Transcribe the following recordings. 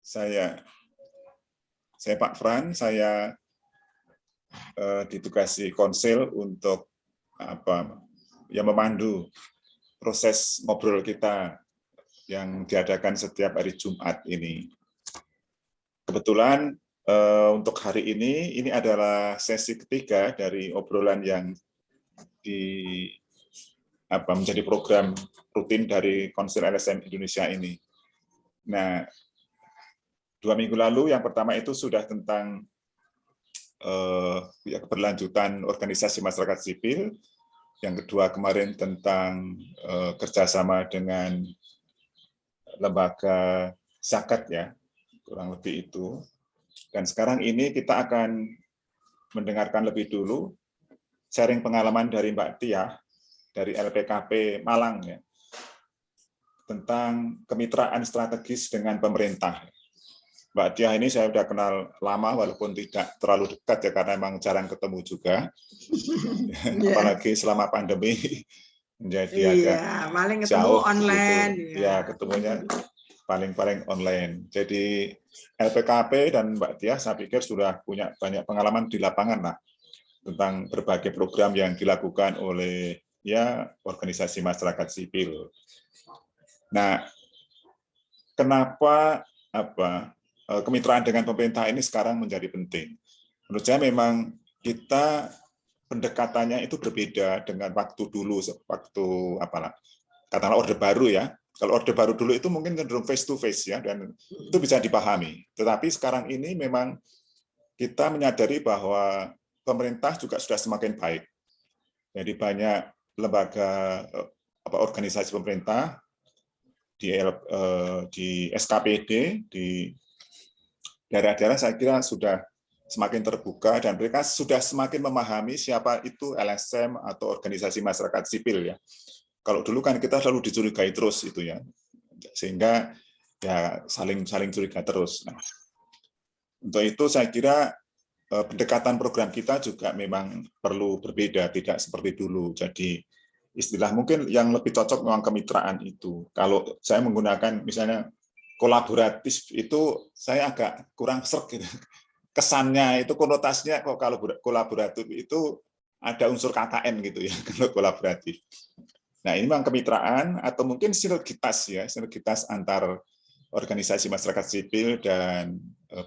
Saya Pak Fran, saya ditugasi konsil untuk memandu proses ngobrol kita yang diadakan setiap hari Jumat ini. Kebetulan untuk hari ini adalah sesi ketiga dari obrolan yang menjadi program rutin dari Konsil LSM Indonesia ini. Nah, 2 minggu lalu yang pertama itu sudah tentang keberlanjutan organisasi masyarakat sipil, yang kedua kemarin tentang kerjasama dengan lembaga zakat ya, kurang lebih itu. Dan sekarang ini kita akan mendengarkan lebih dulu sharing pengalaman dari Mbak Tia dari LPKP Malang ya, tentang kemitraan strategis dengan pemerintah. Mbak Tia ini saya sudah kenal lama walaupun tidak terlalu dekat ya karena memang jarang ketemu juga. Apalagi selama pandemi menjadi agak paling ketemu jauh online gitu. Ya, ketemunya paling online. Jadi LPKP dan Mbak Tia saya pikir sudah punya banyak pengalaman di lapangan lah tentang berbagai program yang dilakukan oleh organisasi masyarakat sipil. Nah, kenapa kemitraan dengan pemerintah ini sekarang menjadi penting? Menurut saya memang kita pendekatannya itu berbeda dengan waktu dulu, katakanlah Orde Baru ya. Kalau Orde Baru dulu itu mungkin cenderung face to face ya, dan itu bisa dipahami. Tetapi sekarang ini memang kita menyadari bahwa pemerintah juga sudah semakin baik. Jadi banyak lembaga organisasi pemerintah di SKPD di daerah-daerah saya kira sudah semakin terbuka dan mereka sudah semakin memahami siapa itu LSM atau organisasi masyarakat sipil ya. Kalau dulu kan kita selalu dicurigai terus itu ya, sehingga ya saling curiga terus. Nah, untuk itu saya kira pendekatan program kita juga memang perlu berbeda, tidak seperti dulu. Jadi istilah mungkin yang lebih cocok memang kemitraan itu. Kalau saya menggunakan misalnya kolaboratif itu saya agak kurang serg gitu. Kesannya itu konotasinya kok kalau kolaboratif itu ada unsur KKN gitu ya kalau kolaboratif. Nah, ini memang kemitraan atau mungkin sinergitas ya, sinergitas antar organisasi masyarakat sipil dan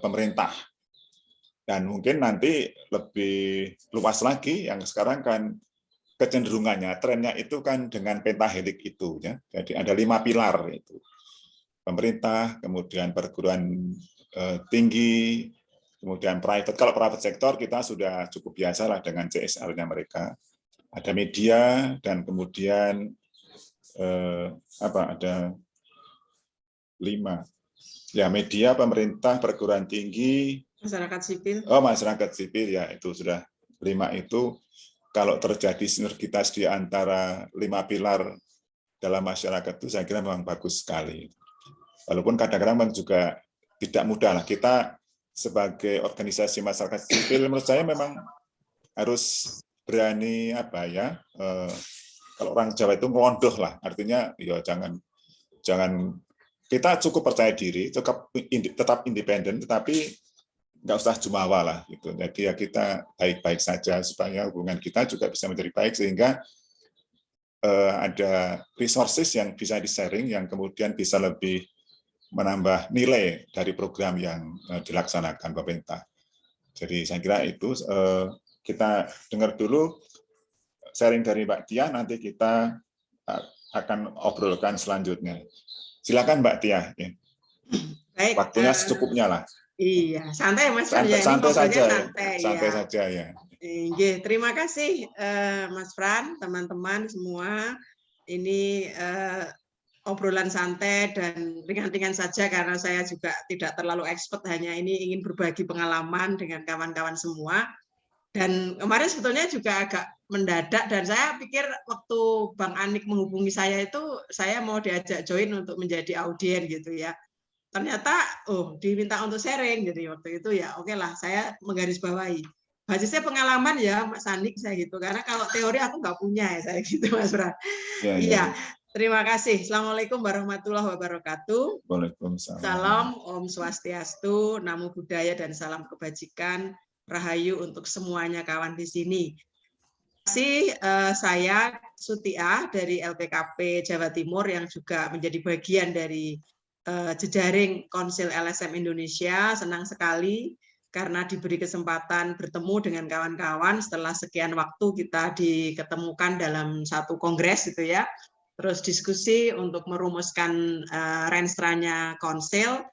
pemerintah. Dan mungkin nanti lebih luas lagi yang sekarang kan kecenderungannya, trennya itu kan dengan pentahelik itu ya. Jadi ada 5 pilar itu. Pemerintah, kemudian perguruan tinggi, kemudian private. Kalau private sektor kita sudah cukup biasa lah dengan CSR-nya mereka. Ada media dan kemudian ada 5. Ya, media, pemerintah, perguruan tinggi, masyarakat sipil. Masyarakat sipil ya, itu sudah 5 itu. Kalau terjadi sinergitas di antara 5 pilar dalam masyarakat itu saya kira memang bagus sekali. Walaupun kadang-kadang juga tidak mudah lah. Kita sebagai organisasi masyarakat sipil menurut saya memang harus berani kalau orang Jawa itu ngelondoh lah. Artinya ya jangan kita cukup percaya diri, tetap independen, tetapi nggak usah jumawa lah gitu. Jadi ya kita baik-baik saja supaya hubungan kita juga bisa menjadi baik sehingga ada resources yang bisa di-sharing yang kemudian bisa lebih menambah nilai dari program yang dilaksanakan pemerintah. Jadi saya kira itu kita dengar dulu sharing dari Mbak Tia, nanti kita akan obrolkan selanjutnya. Silakan Mbak Tia. Baik. Waktunya secukupnya lah. Iya, santai Mas Fran. Santai saja. Santai saja ya. Terima kasih Mas Fran, teman-teman semua. Ini obrolan santai dan ringan-ringan saja karena saya juga tidak terlalu expert, hanya ini ingin berbagi pengalaman dengan kawan-kawan semua. Dan kemarin sebetulnya juga agak mendadak dan saya pikir waktu Bang Anik menghubungi saya itu saya mau diajak join untuk menjadi audien gitu ya. Ternyata diminta untuk sharing, jadi waktu itu ya oke lah saya menggarisbawahi. Basisnya pengalaman ya Mas Anik saya gitu, karena kalau teori aku nggak punya ya saya gitu Mas Bra. Iya. Terima kasih. Assalamualaikum warahmatullahi wabarakatuh. Waalaikumsalam. Salam Om Swastiastu, Namo Buddhaya, dan salam kebajikan. Rahayu untuk semuanya kawan di sini. Saya Sutia dari LPKP Jawa Timur yang juga menjadi bagian dari jejaring Konsil LSM Indonesia. Senang sekali karena diberi kesempatan bertemu dengan kawan-kawan setelah sekian waktu kita diketemukan dalam satu kongres gitu ya. Terus diskusi untuk merumuskan renstra-nya Konsil.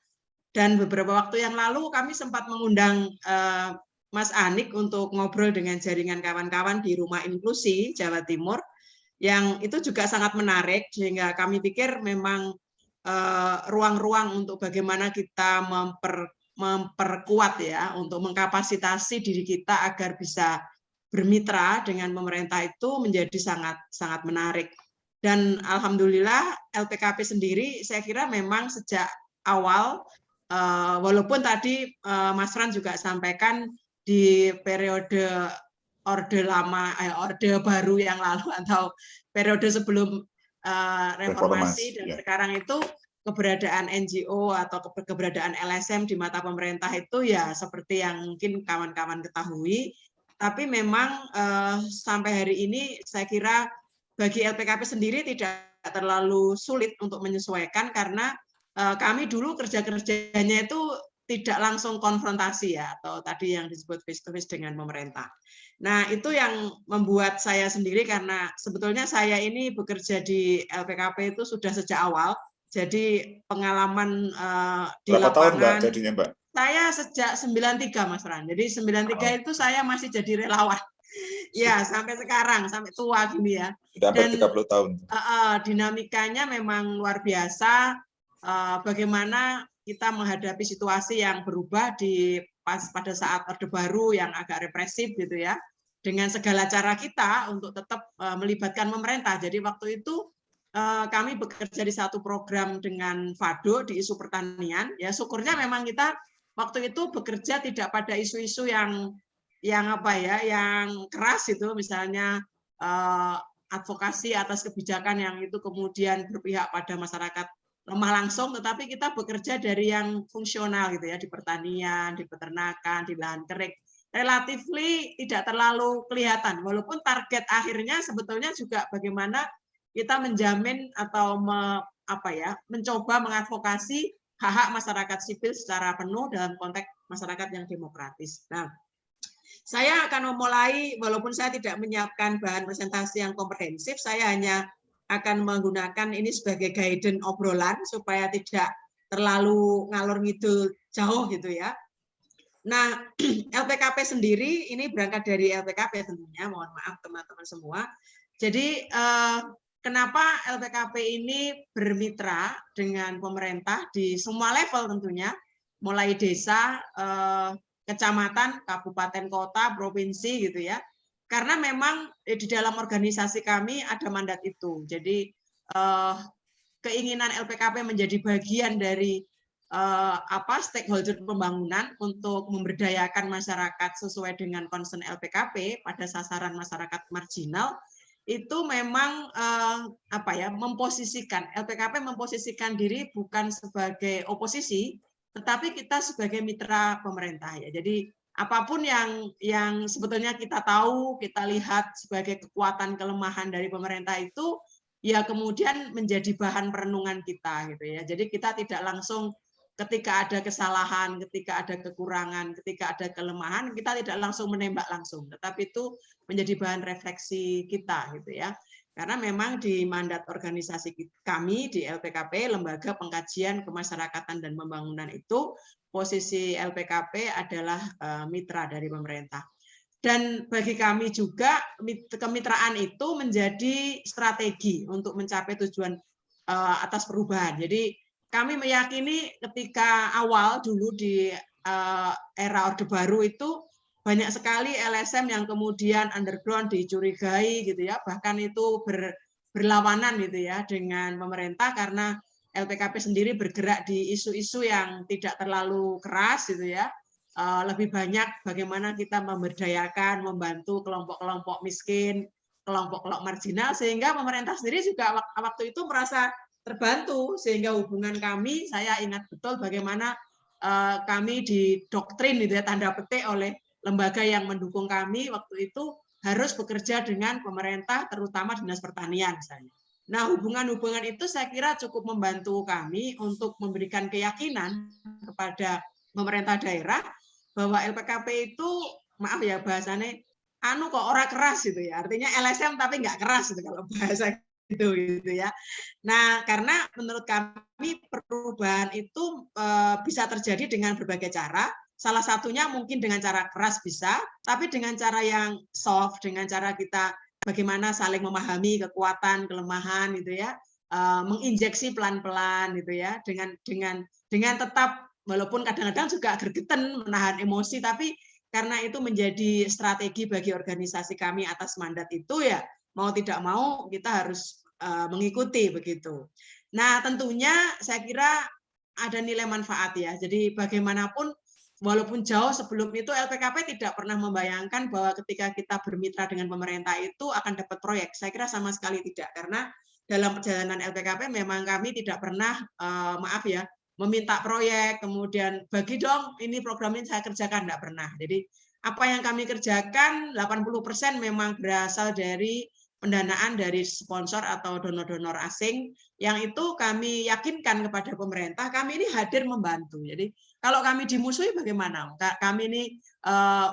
Dan beberapa waktu yang lalu kami sempat mengundang Mas Anik untuk ngobrol dengan jaringan kawan-kawan di Rumah Inklusi Jawa Timur, yang itu juga sangat menarik, sehingga kami pikir memang ruang-ruang untuk bagaimana kita memperkuat ya, untuk mengkapasitasi diri kita agar bisa bermitra dengan pemerintah itu menjadi sangat menarik. Dan alhamdulillah LPKP sendiri saya kira memang sejak awal, walaupun tadi Mas Fran juga sampaikan di periode orde lama, orde baru yang lalu atau periode sebelum reformasi dan sekarang itu keberadaan NGO atau keberadaan LSM di mata pemerintah itu ya seperti yang mungkin kawan-kawan ketahui. Tapi memang sampai hari ini saya kira bagi LPKP sendiri tidak terlalu sulit untuk menyesuaikan karena kami dulu kerja-kerjanya itu tidak langsung konfrontasi ya, atau tadi yang disebut face to face dengan pemerintah. Nah, itu yang membuat saya sendiri karena sebetulnya saya ini bekerja di LPKP itu sudah sejak awal. Jadi pengalaman di berapa lapangan. Tahun Mbak jadinya Mbak? Saya sejak 93 Mas Ran. Jadi 93 itu saya masih jadi relawan. Ya, sampai sekarang, sampai tua gini ya. Sudah hampir 30 tahun. Dinamikanya memang luar biasa. Bagaimana kita menghadapi situasi yang berubah pada saat Orde Baru yang agak represif gitu ya, dengan segala cara kita untuk tetap melibatkan pemerintah. Jadi waktu itu kami bekerja di satu program dengan FADO di isu pertanian. Ya syukurnya memang kita waktu itu bekerja tidak pada isu-isu yang keras itu, misalnya advokasi atas kebijakan yang itu kemudian berpihak pada masyarakat lemah langsung, tetapi kita bekerja dari yang fungsional gitu ya, di pertanian, di peternakan, di lahan kering. Relatively tidak terlalu kelihatan, walaupun target akhirnya sebetulnya juga bagaimana kita menjamin atau mencoba mengadvokasi hak-hak masyarakat sipil secara penuh dalam konteks masyarakat yang demokratis. Nah, saya akan memulai, walaupun saya tidak menyiapkan bahan presentasi yang komprehensif, saya hanya akan menggunakan ini sebagai guidance obrolan supaya tidak terlalu ngalor ngidul jauh gitu ya. Nah, LPKP sendiri ini berangkat dari LPKP tentunya, mohon maaf teman-teman semua. Jadi kenapa LPKP ini bermitra dengan pemerintah di semua level tentunya, mulai desa, kecamatan, kabupaten, kota, provinsi gitu ya. Karena memang di dalam organisasi kami ada mandat itu. Jadi keinginan LPKP menjadi bagian dari stakeholder pembangunan untuk memberdayakan masyarakat sesuai dengan concern LPKP pada sasaran masyarakat marginal itu memang memposisikan LPKP memposisikan diri bukan sebagai oposisi, tetapi kita sebagai mitra pemerintah ya. Jadi apapun yang sebetulnya kita tahu, kita lihat sebagai kekuatan kelemahan dari pemerintah itu ya kemudian menjadi bahan perenungan kita gitu ya. Jadi kita tidak langsung ketika ada kesalahan, ketika ada kekurangan, ketika ada kelemahan, kita tidak langsung menembak langsung, tetapi itu menjadi bahan refleksi kita gitu ya. Karena memang di mandat organisasi kami di LPKP, Lembaga Pengkajian Kemasyarakatan dan Pembangunan itu, posisi LPKP adalah mitra dari pemerintah. Dan bagi kami juga kemitraan itu menjadi strategi untuk mencapai tujuan atas perubahan. Jadi kami meyakini ketika awal dulu di era Orde Baru itu banyak sekali LSM yang kemudian underground dicurigai gitu ya, bahkan itu berlawanan gitu ya dengan pemerintah karena LPKP sendiri bergerak di isu-isu yang tidak terlalu keras gitu ya. Lebih banyak bagaimana kita memberdayakan, membantu kelompok-kelompok miskin, kelompok-kelompok marginal, sehingga pemerintah sendiri juga waktu itu merasa terbantu, sehingga hubungan kami, saya ingat betul bagaimana kami didoktrin gitu ya, tanda petik oleh lembaga yang mendukung kami waktu itu harus bekerja dengan pemerintah, terutama Dinas Pertanian misalnya. Nah, hubungan-hubungan itu saya kira cukup membantu kami untuk memberikan keyakinan kepada pemerintah daerah bahwa LPKP itu, maaf ya bahasanya, anu kok ora keras gitu ya. Artinya LSM tapi nggak keras gitu kalau bahasa gitu ya. Nah, karena menurut kami perubahan itu bisa terjadi dengan berbagai cara. Salah satunya mungkin dengan cara keras bisa, tapi dengan cara yang soft, dengan cara kita bagaimana saling memahami kekuatan, kelemahan gitu ya, menginjeksi pelan-pelan gitu ya, dengan tetap walaupun kadang-kadang juga gergeten menahan emosi, tapi karena itu menjadi strategi bagi organisasi kami atas mandat itu ya mau tidak mau kita harus mengikuti begitu. Nah, tentunya saya kira ada nilai manfaat ya. Jadi bagaimanapun walaupun jauh sebelum itu LPKP tidak pernah membayangkan bahwa ketika kita bermitra dengan pemerintah itu akan dapat proyek. Saya kira sama sekali tidak, karena dalam perjalanan LPKP memang kami tidak pernah maaf ya meminta proyek, kemudian bagi dong ini program ini saya kerjakan, tidak pernah. Jadi apa yang kami kerjakan 80% memang berasal dari pendanaan dari sponsor atau donor-donor asing yang itu kami yakinkan kepada pemerintah, kami ini hadir membantu. Jadi kalau kami dimusuhi bagaimana? Kami ini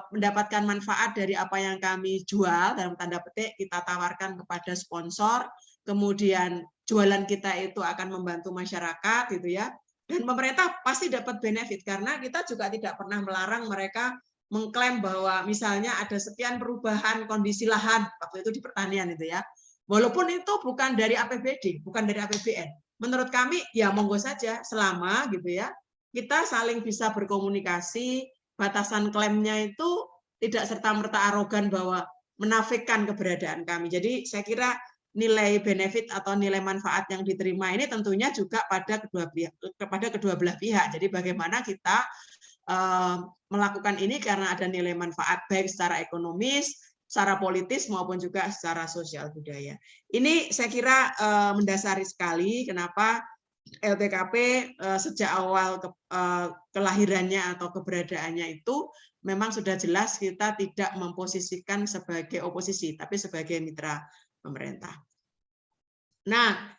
mendapatkan manfaat dari apa yang kami jual, dalam tanda petik kita tawarkan kepada sponsor, kemudian jualan kita itu akan membantu masyarakat gitu ya. Dan pemerintah pasti dapat benefit karena kita juga tidak pernah melarang mereka mengklaim bahwa misalnya ada sekian perubahan kondisi lahan waktu itu di pertanian itu ya. Walaupun itu bukan dari APBD, bukan dari APBN. Menurut kami ya monggo saja selama gitu ya kita saling bisa berkomunikasi, batasan klaimnya itu tidak serta-merta arogan bahwa menafikan keberadaan kami. Jadi saya kira nilai benefit atau nilai manfaat yang diterima ini tentunya juga kepada kedua belah pihak. Jadi bagaimana kita melakukan ini karena ada nilai manfaat baik secara ekonomis, secara politis maupun juga secara sosial budaya. Ini saya kira mendasari sekali kenapa LPKP sejak awal kelahirannya atau keberadaannya itu memang sudah jelas kita tidak memposisikan sebagai oposisi, tapi sebagai mitra pemerintah. Nah,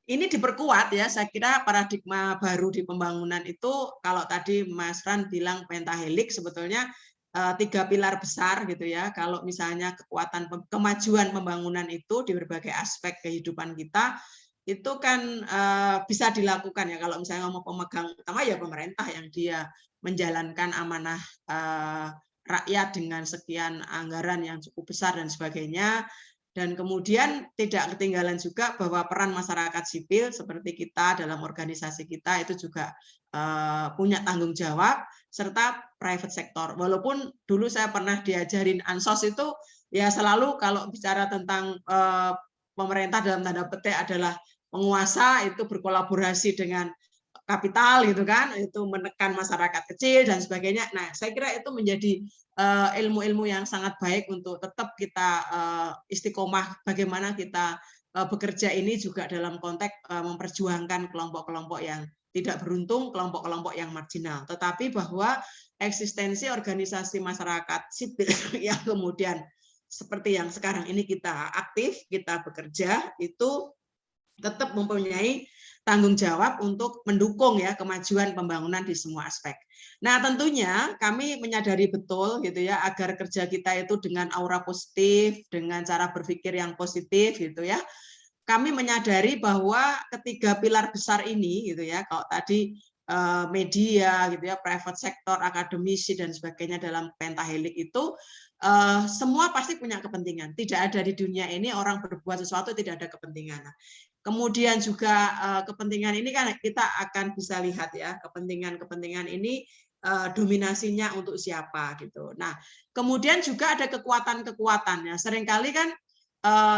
ini diperkuat ya, saya kira paradigma baru di pembangunan itu, kalau tadi Mas Fran bilang pentahelix, sebetulnya 3 pilar besar gitu ya. Kalau misalnya kemajuan pembangunan itu di berbagai aspek kehidupan kita, itu kan bisa dilakukan ya. Kalau misalnya ngomong pemegang utama ya pemerintah yang dia menjalankan amanah rakyat dengan sekian anggaran yang cukup besar dan sebagainya. Dan kemudian tidak ketinggalan juga bahwa peran masyarakat sipil seperti kita dalam organisasi kita itu juga punya tanggung jawab, serta private sector. Walaupun dulu saya pernah diajarin ansos itu ya selalu kalau bicara tentang pemerintah dalam tanda petik adalah penguasa itu berkolaborasi dengan kapital gitu kan, itu menekan masyarakat kecil dan sebagainya. Nah, saya kira itu menjadi ilmu-ilmu yang sangat baik untuk tetap kita istiqomah bagaimana kita bekerja ini juga dalam konteks memperjuangkan kelompok-kelompok yang tidak beruntung, kelompok-kelompok yang marginal. Tetapi bahwa eksistensi organisasi masyarakat sipil yang kemudian seperti yang sekarang ini kita aktif, kita bekerja, itu tetap mempunyai tanggung jawab untuk mendukung ya kemajuan pembangunan di semua aspek. Nah, tentunya kami menyadari betul gitu ya agar kerja kita itu dengan aura positif, dengan cara berpikir yang positif gitu ya. Kami menyadari bahwa ketiga pilar besar ini gitu ya, kalau tadi media gitu ya, private sector, akademisi dan sebagainya dalam pentahelix itu semua pasti punya kepentingan. Tidak ada di dunia ini orang berbuat sesuatu tidak ada kepentingan. Kemudian juga kepentingan ini kan kita akan bisa lihat ya, kepentingan-kepentingan ini dominasinya untuk siapa gitu. Nah, kemudian juga ada kekuatan-kekuatannya. Seringkali kan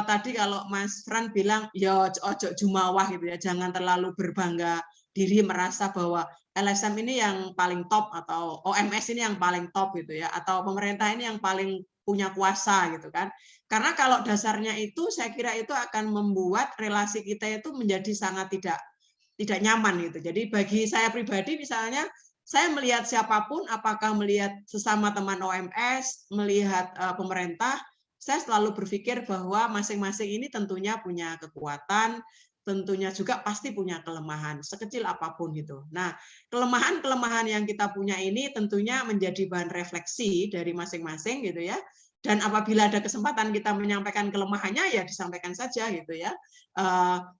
tadi kalau Mas Fran bilang ya ojo jumawah gitu ya, jangan terlalu berbangga diri merasa bahwa LSM ini yang paling top atau OMS ini yang paling top gitu ya, atau pemerintah ini yang paling punya kuasa gitu kan. Karena kalau dasarnya itu saya kira itu akan membuat relasi kita itu menjadi sangat tidak nyaman gitu. Jadi bagi saya pribadi misalnya saya melihat siapapun, apakah melihat sesama teman OMS, melihat pemerintah, saya selalu berpikir bahwa masing-masing ini tentunya punya kekuatan, tentunya juga pasti punya kelemahan, sekecil apapun gitu. Nah, kelemahan-kelemahan yang kita punya ini tentunya menjadi bahan refleksi dari masing-masing gitu ya. Dan apabila ada kesempatan kita menyampaikan kelemahannya, ya disampaikan saja gitu ya,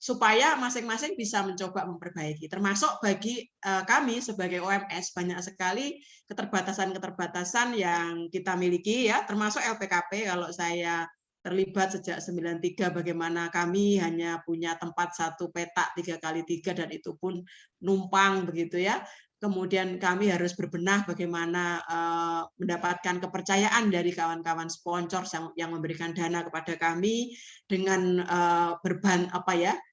supaya masing-masing bisa mencoba memperbaiki. Termasuk bagi kami sebagai OMS banyak sekali keterbatasan-keterbatasan yang kita miliki ya, termasuk LPKP. Kalau saya terlibat sejak 93, bagaimana kami hanya punya tempat satu petak 3x3 dan itu pun numpang begitu ya. Kemudian kami harus berbenah bagaimana mendapatkan kepercayaan dari kawan-kawan sponsor yang memberikan dana kepada kami dengan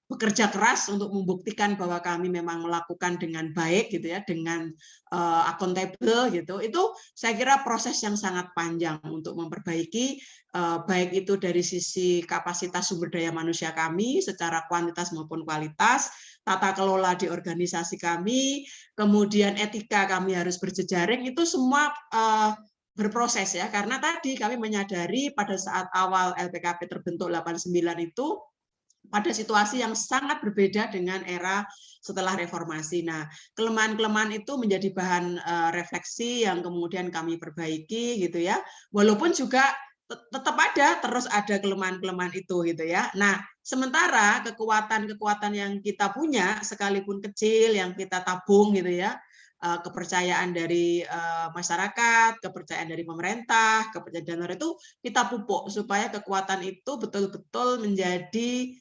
bekerja keras untuk membuktikan bahwa kami memang melakukan dengan baik gitu ya, dengan akuntabel gitu. Itu saya kira proses yang sangat panjang untuk memperbaiki baik itu dari sisi kapasitas sumber daya manusia kami secara kuantitas maupun kualitas, tata kelola di organisasi kami, kemudian etika kami harus berjejaring, itu semua berproses ya, karena tadi kami menyadari pada saat awal LPKP terbentuk 89 itu pada situasi yang sangat berbeda dengan era setelah reformasi. Nah, kelemahan-kelemahan itu menjadi bahan refleksi yang kemudian kami perbaiki gitu ya. Walaupun juga tetap terus ada kelemahan-kelemahan itu gitu ya. Nah, sementara kekuatan-kekuatan yang kita punya sekalipun kecil yang kita tabung gitu ya, kepercayaan dari masyarakat, kepercayaan dari pemerintah, kepercayaan donor itu kita pupuk supaya kekuatan itu betul-betul menjadi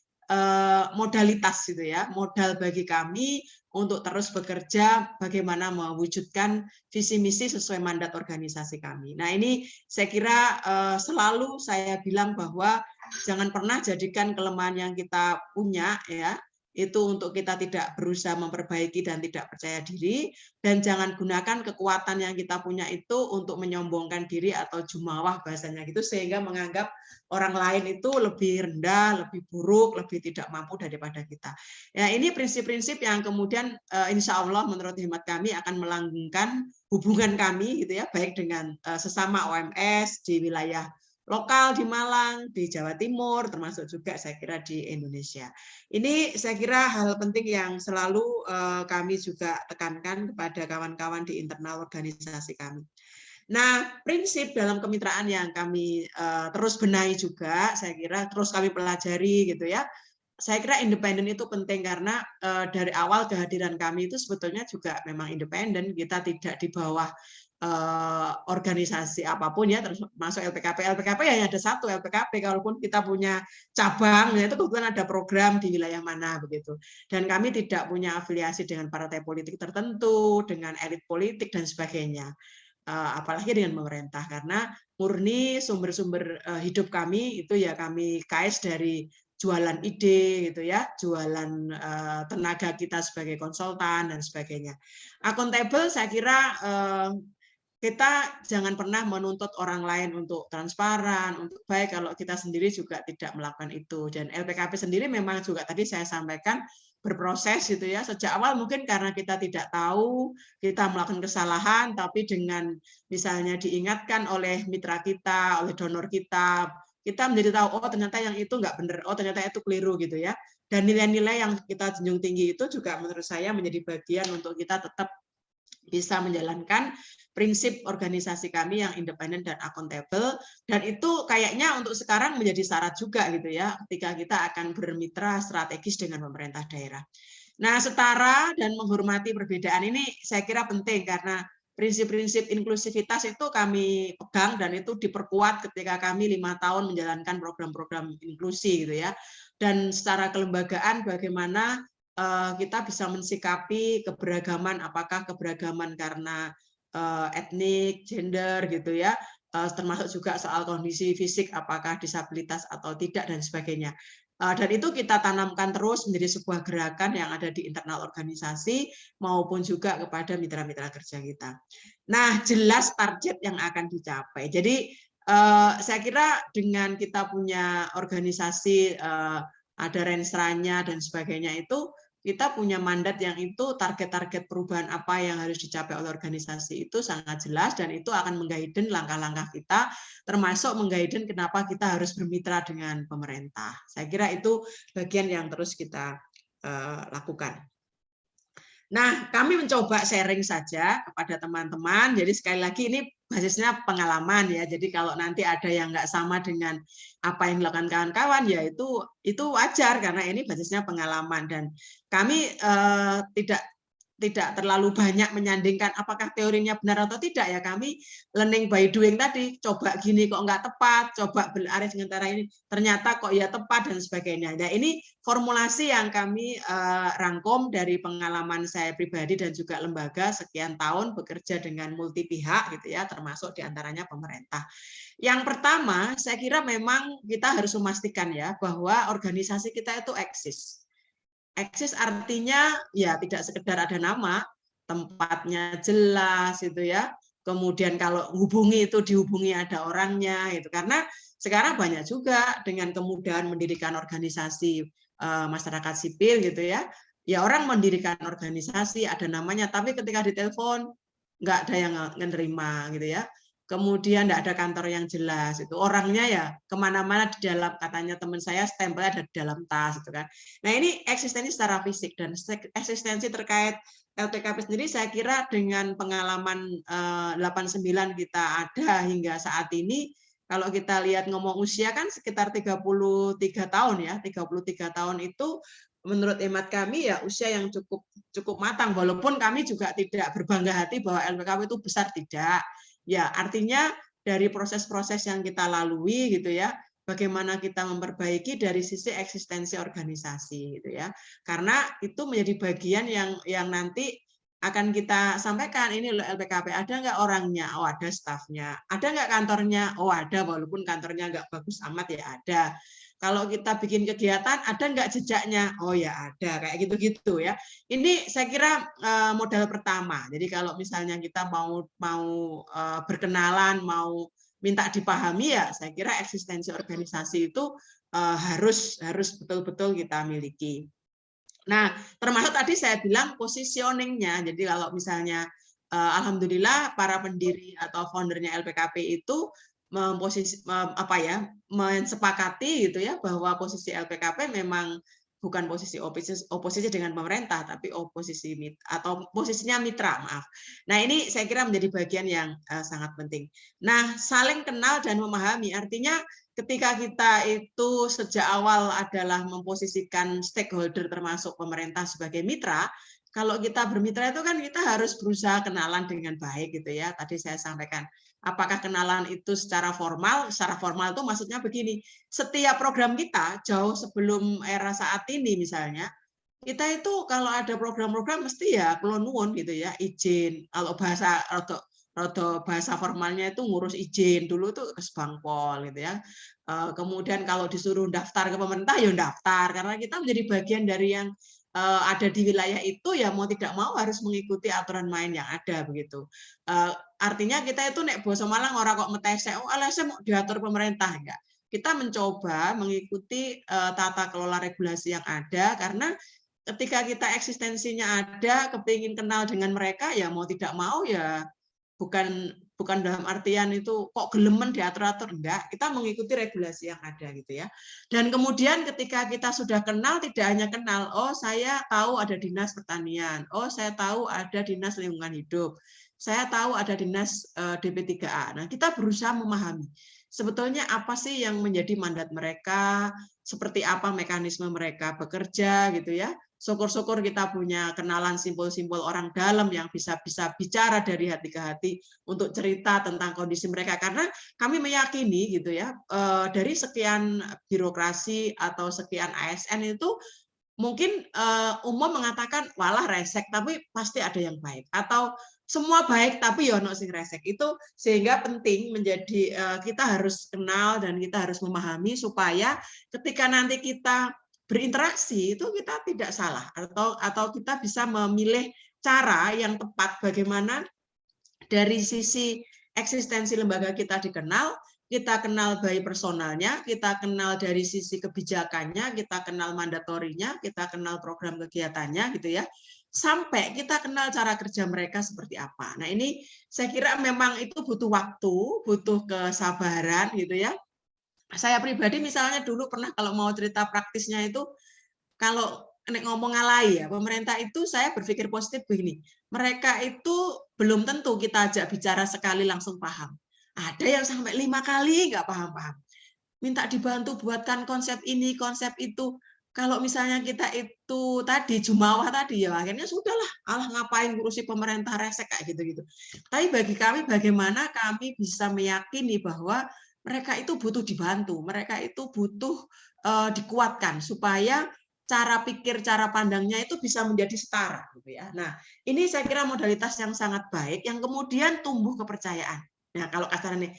modalitas gitu ya, modal bagi kami untuk terus bekerja bagaimana mewujudkan visi misi sesuai mandat organisasi kami. Nah, ini saya kira selalu saya bilang bahwa jangan pernah jadikan kelemahan yang kita punya ya itu untuk kita tidak berusaha memperbaiki dan tidak percaya diri, dan jangan gunakan kekuatan yang kita punya itu untuk menyombongkan diri atau jumawah bahasanya gitu, sehingga menganggap orang lain itu lebih rendah, lebih buruk, lebih tidak mampu daripada kita. Ya, ini prinsip-prinsip yang kemudian insya Allah menurut hemat kami akan melanggengkan hubungan kami gitu ya, baik dengan sesama OMS di wilayah lokal di Malang, di Jawa Timur, termasuk juga saya kira di Indonesia. Ini saya kira hal penting yang selalu kami juga tekankan kepada kawan-kawan di internal organisasi kami. Nah, prinsip dalam kemitraan yang kami terus benahi juga, saya kira terus kami pelajari gitu ya. Saya kira independen itu penting karena dari awal kehadiran kami itu sebetulnya juga memang independen, kita tidak di bawah organisasi apapun ya, termasuk LPKP. LPKP hanya ada satu LPKP, kalaupun kita punya cabang, ya itu kebetulan ada program di wilayah mana begitu. Dan kami tidak punya afiliasi dengan partai politik tertentu, dengan elit politik dan sebagainya. Apalagi dengan pemerintah, karena murni sumber-sumber hidup kami itu ya kami kais dari jualan ide gitu ya, jualan tenaga kita sebagai konsultan dan sebagainya. Akuntabel saya kira kita jangan pernah menuntut orang lain untuk transparan, untuk baik kalau kita sendiri juga tidak melakukan itu. Dan LPKP sendiri memang juga tadi saya sampaikan berproses gitu ya. Sejak awal mungkin karena kita tidak tahu, kita melakukan kesalahan, tapi dengan misalnya diingatkan oleh mitra kita, oleh donor kita menjadi tahu, oh ternyata yang itu nggak benar, oh ternyata itu keliru gitu ya. Dan nilai-nilai yang kita junjung tinggi itu juga menurut saya menjadi bagian untuk kita tetap bisa menjalankan prinsip organisasi kami yang independen dan akuntabel, dan itu kayaknya untuk sekarang menjadi syarat juga gitu ya ketika kita akan bermitra strategis dengan pemerintah daerah. Nah, setara dan menghormati perbedaan ini saya kira penting karena prinsip-prinsip inklusivitas itu kami pegang dan itu diperkuat ketika kami 5 tahun menjalankan program-program inklusi gitu ya. Dan secara kelembagaan bagaimana kita bisa mensikapi keberagaman, apakah keberagaman karena etnik, gender gitu ya, termasuk juga soal kondisi fisik, apakah disabilitas atau tidak dan sebagainya. Dan itu kita tanamkan terus menjadi sebuah gerakan yang ada di internal organisasi maupun juga kepada mitra-mitra kerja kita. Nah, jelas target yang akan dicapai. Jadi saya kira dengan kita punya organisasi, ada rensranya dan sebagainya itu, kita punya mandat yang itu target-target perubahan apa yang harus dicapai oleh organisasi itu sangat jelas, dan itu akan mengguiden langkah-langkah kita, termasuk mengguiden kenapa kita harus bermitra dengan pemerintah. Saya kira itu bagian yang terus kita lakukan. Nah, kami mencoba sharing saja kepada teman-teman. Jadi sekali lagi ini basisnya pengalaman ya. Jadi kalau nanti ada yang nggak sama dengan apa yang dilakukan kawan-kawan, ya itu wajar karena ini basisnya pengalaman, dan kami tidak terlalu banyak menyandingkan apakah teorinya benar atau tidak ya. Kami learning by doing tadi, coba gini kok nggak tepat, coba berarif dengan cara ini, ternyata kok ya tepat dan sebagainya. Nah, ini formulasi yang kami rangkum dari pengalaman saya pribadi dan juga lembaga sekian tahun bekerja dengan multi pihak gitu ya, termasuk diantaranya pemerintah. Yang pertama, saya kira memang kita harus memastikan ya bahwa organisasi kita itu eksis. Eksis artinya ya tidak sekedar ada nama, tempatnya jelas itu ya. Kemudian kalau hubungi itu dihubungi ada orangnya itu. Karena sekarang banyak juga dengan kemudahan mendirikan organisasi masyarakat sipil gitu ya. Ya orang mendirikan organisasi ada namanya, tapi ketika ditelepon nggak ada yang menerima gitu ya. Kemudian tidak ada kantor yang jelas, itu orangnya ya kemana-mana di dalam, katanya teman saya stempelnya ada di dalam tas itu kan. Nah ini eksistensi secara fisik, dan eksistensi terkait LPKP sendiri saya kira dengan pengalaman 89 kita ada hingga saat ini, kalau kita lihat ngomong usia kan sekitar 33 tahun ya, 33 tahun itu menurut hemat kami ya usia yang cukup matang, walaupun kami juga tidak berbangga hati bahwa LPKP itu besar, tidak. Ya, artinya dari proses-proses yang kita lalui gitu ya, bagaimana kita memperbaiki dari sisi eksistensi organisasi gitu ya. Karena itu menjadi bagian yang nanti akan kita sampaikan, ini loh LPKP, ada nggak orangnya? Oh ada, stafnya. Ada nggak kantornya? Oh ada, walaupun kantornya nggak bagus amat ya ada. Kalau kita bikin kegiatan, ada nggak jejaknya? Oh ya ada, kayak gitu-gitu ya. Ini saya kira modal pertama. Jadi kalau misalnya kita mau berkenalan, mau minta dipahami ya, saya kira eksistensi organisasi itu harus betul-betul kita miliki. Nah, termasuk tadi saya bilang positioning-nya. Jadi kalau misalnya alhamdulillah para pendiri atau foundernya LPKP itu mensepakati gitu ya bahwa posisi LPKP memang bukan posisi oposisi dengan pemerintah, tapi oposisi atau posisinya mitra, maaf. Nah ini saya kira menjadi bagian yang sangat penting. Nah saling kenal dan memahami, artinya ketika kita itu sejak awal adalah memposisikan stakeholder termasuk pemerintah sebagai mitra, kalau kita bermitra itu kan kita harus berusaha kenalan dengan baik gitu ya. Tadi saya sampaikan, apakah kenalan itu secara formal? Secara formal itu maksudnya begini, setiap program kita jauh sebelum era saat ini misalnya, kita itu kalau ada program-program mesti ya kula nuwun gitu ya, izin. Kalau bahasa formalnya itu ngurus izin dulu tuh ke Sbangpol gitu ya. Kemudian kalau disuruh daftar ke pemerintah ya daftar, karena kita menjadi bagian dari yang ada di wilayah itu, ya mau tidak mau harus mengikuti aturan main yang ada begitu. Artinya kita itu nek basa Malang ora kok metesek, oh LSM mau diatur pemerintah, enggak. Kita mencoba mengikuti tata kelola regulasi yang ada, karena ketika kita eksistensinya ada, kepingin kenal dengan mereka, ya mau tidak mau ya bukan dalam artian itu kok gelemen diatur-atur, enggak, kita mengikuti regulasi yang ada gitu ya. Dan kemudian ketika kita sudah kenal, tidak hanya kenal, oh saya tahu ada dinas pertanian, oh saya tahu ada dinas lingkungan hidup, saya tahu ada dinas DP3A. Nah kita berusaha memahami sebetulnya apa sih yang menjadi mandat mereka, seperti apa mekanisme mereka bekerja gitu ya. Syukur-syukur kita punya kenalan simpul-simpul orang dalam yang bisa bicara dari hati ke hati untuk cerita tentang kondisi mereka, karena kami meyakini gitu ya, dari sekian birokrasi atau sekian ASN itu mungkin umum mengatakan walah resek, tapi pasti ada yang baik, atau semua baik tapi ya ono sing resek. Itu sehingga penting menjadi kita harus kenal dan kita harus memahami supaya ketika nanti kita berinteraksi itu kita tidak salah, atau kita bisa memilih cara yang tepat bagaimana dari sisi eksistensi lembaga kita dikenal, kita kenal by personalnya, kita kenal dari sisi kebijakannya, kita kenal mandatorinya, kita kenal program kegiatannya gitu ya. Sampai kita kenal cara kerja mereka seperti apa. Nah, ini saya kira memang itu butuh waktu, butuh kesabaran gitu ya. Saya pribadi misalnya dulu pernah kalau mau cerita praktisnya itu, kalau ngomong alay ya, pemerintah itu saya berpikir positif begini, mereka itu belum tentu kita ajak bicara sekali langsung paham. Ada yang sampai 5 kali nggak paham-paham. Minta dibantu buatkan konsep ini, konsep itu. Kalau misalnya kita itu tadi jumawa tadi ya akhirnya sudahlah, alah ngapain ngurusi pemerintah resek kayak gitu-gitu. Tapi bagi kami bagaimana kami bisa meyakini bahwa mereka itu butuh dibantu, mereka itu butuh dikuatkan supaya cara pikir, cara pandangnya itu bisa menjadi setara gitu ya. Nah, ini saya kira modalitas yang sangat baik yang kemudian tumbuh kepercayaan. Nah, kalau kasarnya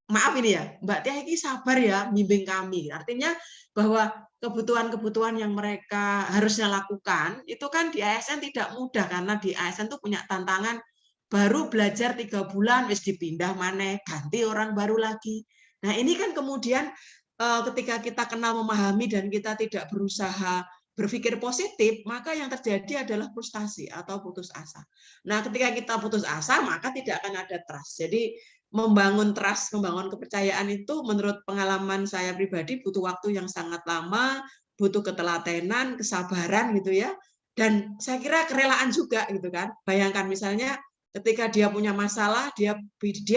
maaf ini ya, Mbak Tia ini sabar ya bimbing kami. Artinya bahwa kebutuhan-kebutuhan yang mereka harusnya lakukan itu kan di ASN tidak mudah karena di ASN tuh punya tantangan baru belajar 3 bulan wis dipindah maneh, ganti orang baru lagi. Nah, ini kan kemudian ketika kita kenal memahami dan kita tidak berusaha berpikir positif, maka yang terjadi adalah frustasi atau putus asa. Nah, ketika kita putus asa, maka tidak akan ada trust. Jadi membangun trust, membangun kepercayaan itu menurut pengalaman saya pribadi butuh waktu yang sangat lama, butuh ketelatenan, kesabaran gitu ya. Dan saya kira kerelaan juga gitu kan. Bayangkan misalnya ketika dia punya masalah, dia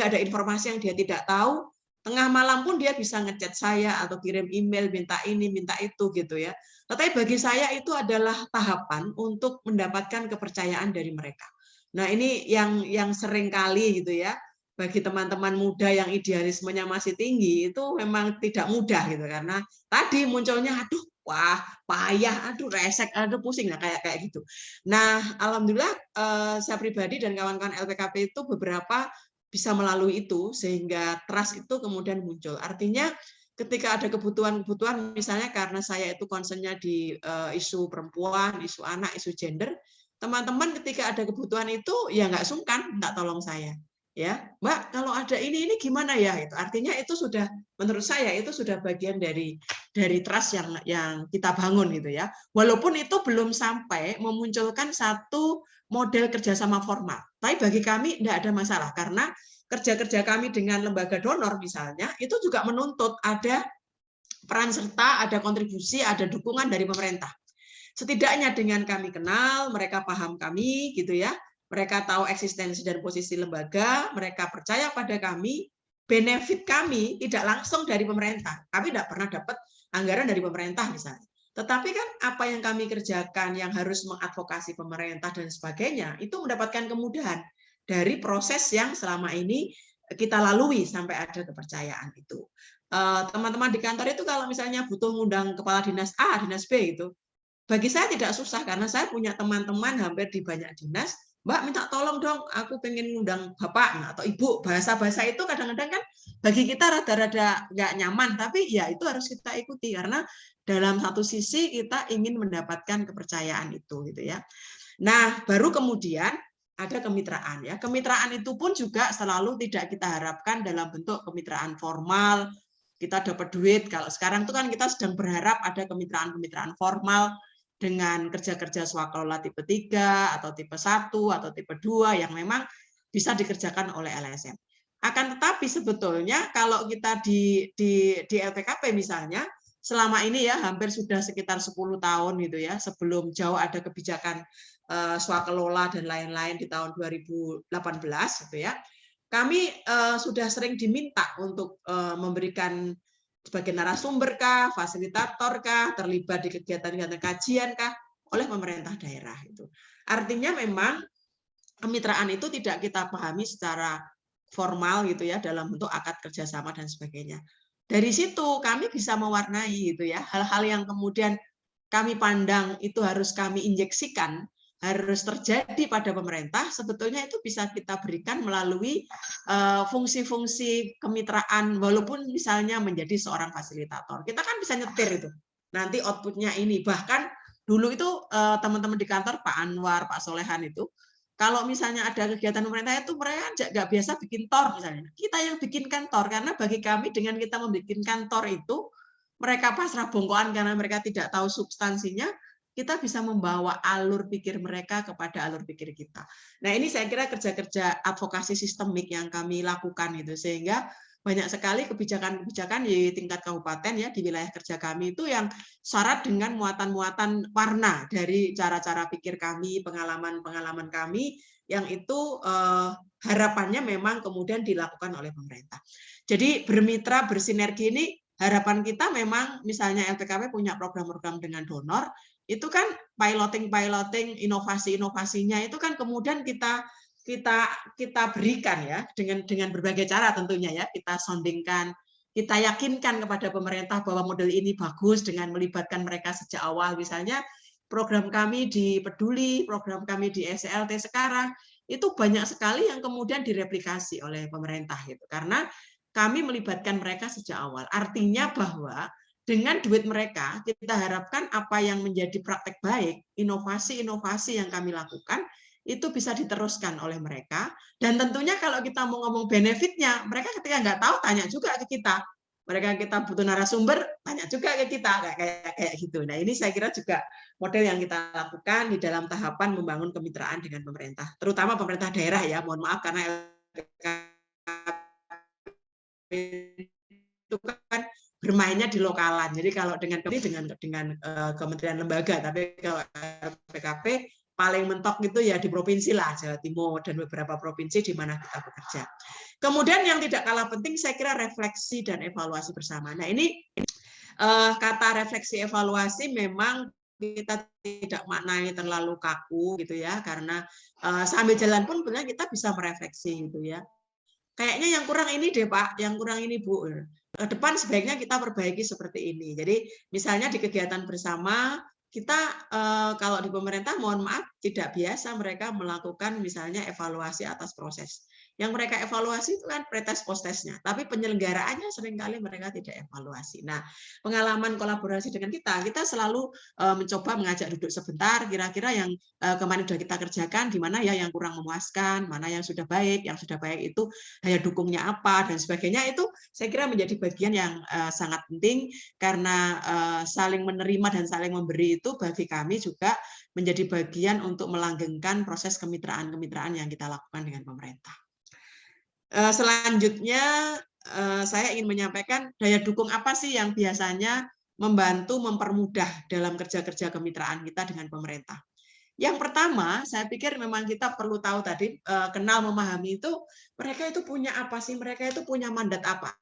ada informasi yang dia tidak tahu, tengah malam pun dia bisa ngechat saya atau kirim email minta ini, minta itu gitu ya. Tetapi bagi saya itu adalah tahapan untuk mendapatkan kepercayaan dari mereka. Nah, ini yang sering kali gitu ya, bagi teman-teman muda yang idealismenya masih tinggi itu memang tidak mudah gitu karena tadi munculnya aduh wah payah, aduh resek, aduh pusing lah kayak gitu. Nah, alhamdulillah saya pribadi dan kawan-kawan LPKP itu beberapa bisa melalui itu sehingga trust itu kemudian muncul. Artinya ketika ada kebutuhan-kebutuhan misalnya karena saya itu concernnya di isu perempuan, isu anak, isu gender, teman-teman ketika ada kebutuhan itu ya nggak sungkan minta tolong saya. Ya, Mbak, kalau ada ini gimana ya? Itu artinya itu sudah menurut saya itu sudah bagian dari trust yang kita bangun gitu ya. Walaupun itu belum sampai memunculkan satu model kerjasama formal. Tapi bagi kami tidak ada masalah karena kerja-kerja kami dengan lembaga donor misalnya itu juga menuntut ada peran serta, ada kontribusi, ada dukungan dari pemerintah. Setidaknya dengan kami kenal, mereka paham kami gitu ya. Mereka tahu eksistensi dan posisi lembaga, mereka percaya pada kami, benefit kami tidak langsung dari pemerintah. Kami tidak pernah dapat anggaran dari pemerintah misalnya. Tetapi kan apa yang kami kerjakan yang harus mengadvokasi pemerintah dan sebagainya, itu mendapatkan kemudahan dari proses yang selama ini kita lalui sampai ada kepercayaan itu. Teman-teman di kantor itu kalau misalnya butuh ngundang kepala dinas A, dinas B itu, bagi saya tidak susah karena saya punya teman-teman hampir di banyak dinas, Mbak minta tolong dong, aku pengen ngundang Bapak atau Ibu. Bahasa-bahasa itu kadang-kadang kan bagi kita rada-rada nggak nyaman, tapi ya itu harus kita ikuti karena dalam satu sisi kita ingin mendapatkan kepercayaan itu gitu ya. Nah, baru kemudian ada kemitraan ya. Kemitraan itu pun juga selalu tidak kita harapkan dalam bentuk kemitraan formal, kita dapat duit. Kalau sekarang itu kan kita sedang berharap ada kemitraan-kemitraan formal dengan kerja-kerja swakelola tipe 3 atau tipe 1 atau tipe 2 yang memang bisa dikerjakan oleh LSM. Akan tetapi sebetulnya kalau kita di LPKP misalnya, selama ini ya hampir sudah sekitar 10 tahun gitu ya, sebelum jauh ada kebijakan swakelola dan lain-lain di tahun 2018 gitu ya. Kami sudah sering diminta untuk memberikan sebagai narasumber kah, fasilitator kah, terlibat di kegiatan-kegiatan kajian kah oleh pemerintah daerah itu. Artinya memang kemitraan itu tidak kita pahami secara formal gitu ya dalam bentuk akad kerjasama dan sebagainya. Dari situ kami bisa mewarnai gitu ya hal-hal yang kemudian kami pandang itu harus kami injeksikan, harus terjadi pada pemerintah, sebetulnya itu bisa kita berikan melalui fungsi-fungsi kemitraan, walaupun misalnya menjadi seorang fasilitator. Kita kan bisa nyetir itu, nanti outputnya ini. Bahkan dulu itu teman-teman di kantor, Pak Anwar, Pak Solehan itu, Kalau misalnya ada kegiatan pemerintah itu mereka nggak biasa bikin tor misalnya. Kita yang bikin kantor, karena bagi kami dengan kita membuat kantor itu, mereka pasrah bongkoan karena mereka tidak tahu substansinya, kita bisa membawa alur pikir mereka kepada alur pikir kita. Nah ini saya kira kerja-kerja advokasi sistemik yang kami lakukan itu, sehingga banyak sekali kebijakan-kebijakan di tingkat kabupaten ya di wilayah kerja kami itu yang syarat dengan muatan-muatan warna dari cara-cara pikir kami, pengalaman-pengalaman kami yang itu harapannya memang kemudian dilakukan oleh pemerintah. Jadi bermitra, bersinergi ini harapan kita memang misalnya LPKP punya program-program dengan donor, itu kan piloting, inovasi-inovasinya itu kan kemudian kita berikan ya dengan berbagai cara tentunya ya, kita soundingkan, kita yakinkan kepada pemerintah bahwa model ini bagus dengan melibatkan mereka sejak awal. Misalnya program kami di Peduli, program kami di SLT sekarang itu banyak sekali yang kemudian direplikasi oleh pemerintah gitu, karena kami melibatkan mereka sejak awal. Artinya bahwa dengan duit mereka kita harapkan apa yang menjadi praktek baik, inovasi-inovasi yang kami lakukan itu bisa diteruskan oleh mereka, dan tentunya kalau kita mau ngomong benefitnya, mereka ketika nggak tahu tanya juga ke kita, mereka kita butuh narasumber tanya juga ke kita kayak gitu. Nah ini saya kira juga model yang kita lakukan di dalam tahapan membangun kemitraan dengan pemerintah, terutama pemerintah daerah ya. Mohon maaf karena itu kan bermainnya di lokalan. Jadi kalau dengan kementerian lembaga, tapi kalau PKP paling mentok gitu ya di provinsi lah, Jawa Timur dan beberapa provinsi di mana kita bekerja. Kemudian yang tidak kalah penting saya kira refleksi dan evaluasi bersama. Nah ini kata refleksi evaluasi memang kita tidak maknai terlalu kaku gitu ya, karena sambil jalan pun sebenarnya kita bisa merefleksi gitu ya. Kayaknya yang kurang ini deh Pak, yang kurang ini Bu. Ke depan sebaiknya kita perbaiki seperti ini. Jadi misalnya di kegiatan bersama, kita kalau di pemerintah mohon maaf tidak biasa mereka melakukan misalnya evaluasi atas proses. Yang mereka evaluasi itu kan pretest post-testnya, tapi penyelenggaraannya seringkali mereka tidak evaluasi. Nah, pengalaman kolaborasi dengan kita selalu mencoba mengajak duduk sebentar, kira-kira yang kemarin sudah kita kerjakan, di mana ya yang kurang memuaskan, mana yang sudah baik itu daya dukungnya apa, dan sebagainya. Itu saya kira menjadi bagian yang sangat penting, karena saling menerima dan saling memberi itu bagi kami juga menjadi bagian untuk melanggengkan proses kemitraan-kemitraan yang kita lakukan dengan pemerintah. Selanjutnya saya ingin menyampaikan daya dukung apa sih yang biasanya membantu mempermudah dalam kerja-kerja kemitraan kita dengan pemerintah. Yang pertama, saya pikir memang kita perlu tahu tadi, kenal memahami itu, mereka itu punya apa sih, mereka itu punya mandat apa.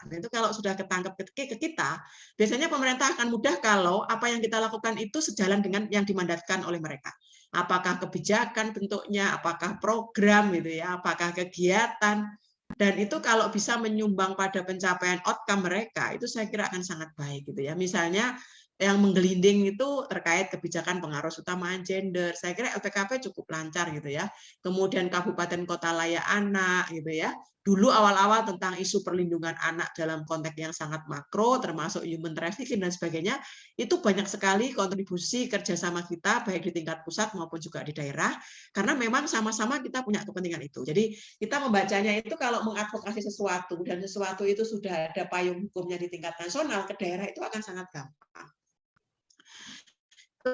Nah, itu kalau sudah ketangkep ke kita, biasanya pemerintah akan mudah kalau apa yang kita lakukan itu sejalan dengan yang dimandatkan oleh mereka. Apakah kebijakan bentuknya, apakah program gitu ya, apakah kegiatan, dan itu kalau bisa menyumbang pada pencapaian outcome mereka, itu saya kira akan sangat baik gitu ya. Misalnya yang menggelinding itu terkait kebijakan pengaruh utama gender, saya kira LPKP cukup lancar gitu ya. Kemudian kabupaten kota layak anak gitu ya. Dulu awal-awal tentang isu perlindungan anak dalam konteks yang sangat makro, termasuk human trafficking dan sebagainya, itu banyak sekali kontribusi kerjasama kita, baik di tingkat pusat maupun juga di daerah, karena memang sama-sama kita punya kepentingan itu. Jadi kita membacanya itu kalau mengadvokasi sesuatu, dan sesuatu itu sudah ada payung hukumnya di tingkat nasional, ke daerah itu akan sangat gampang.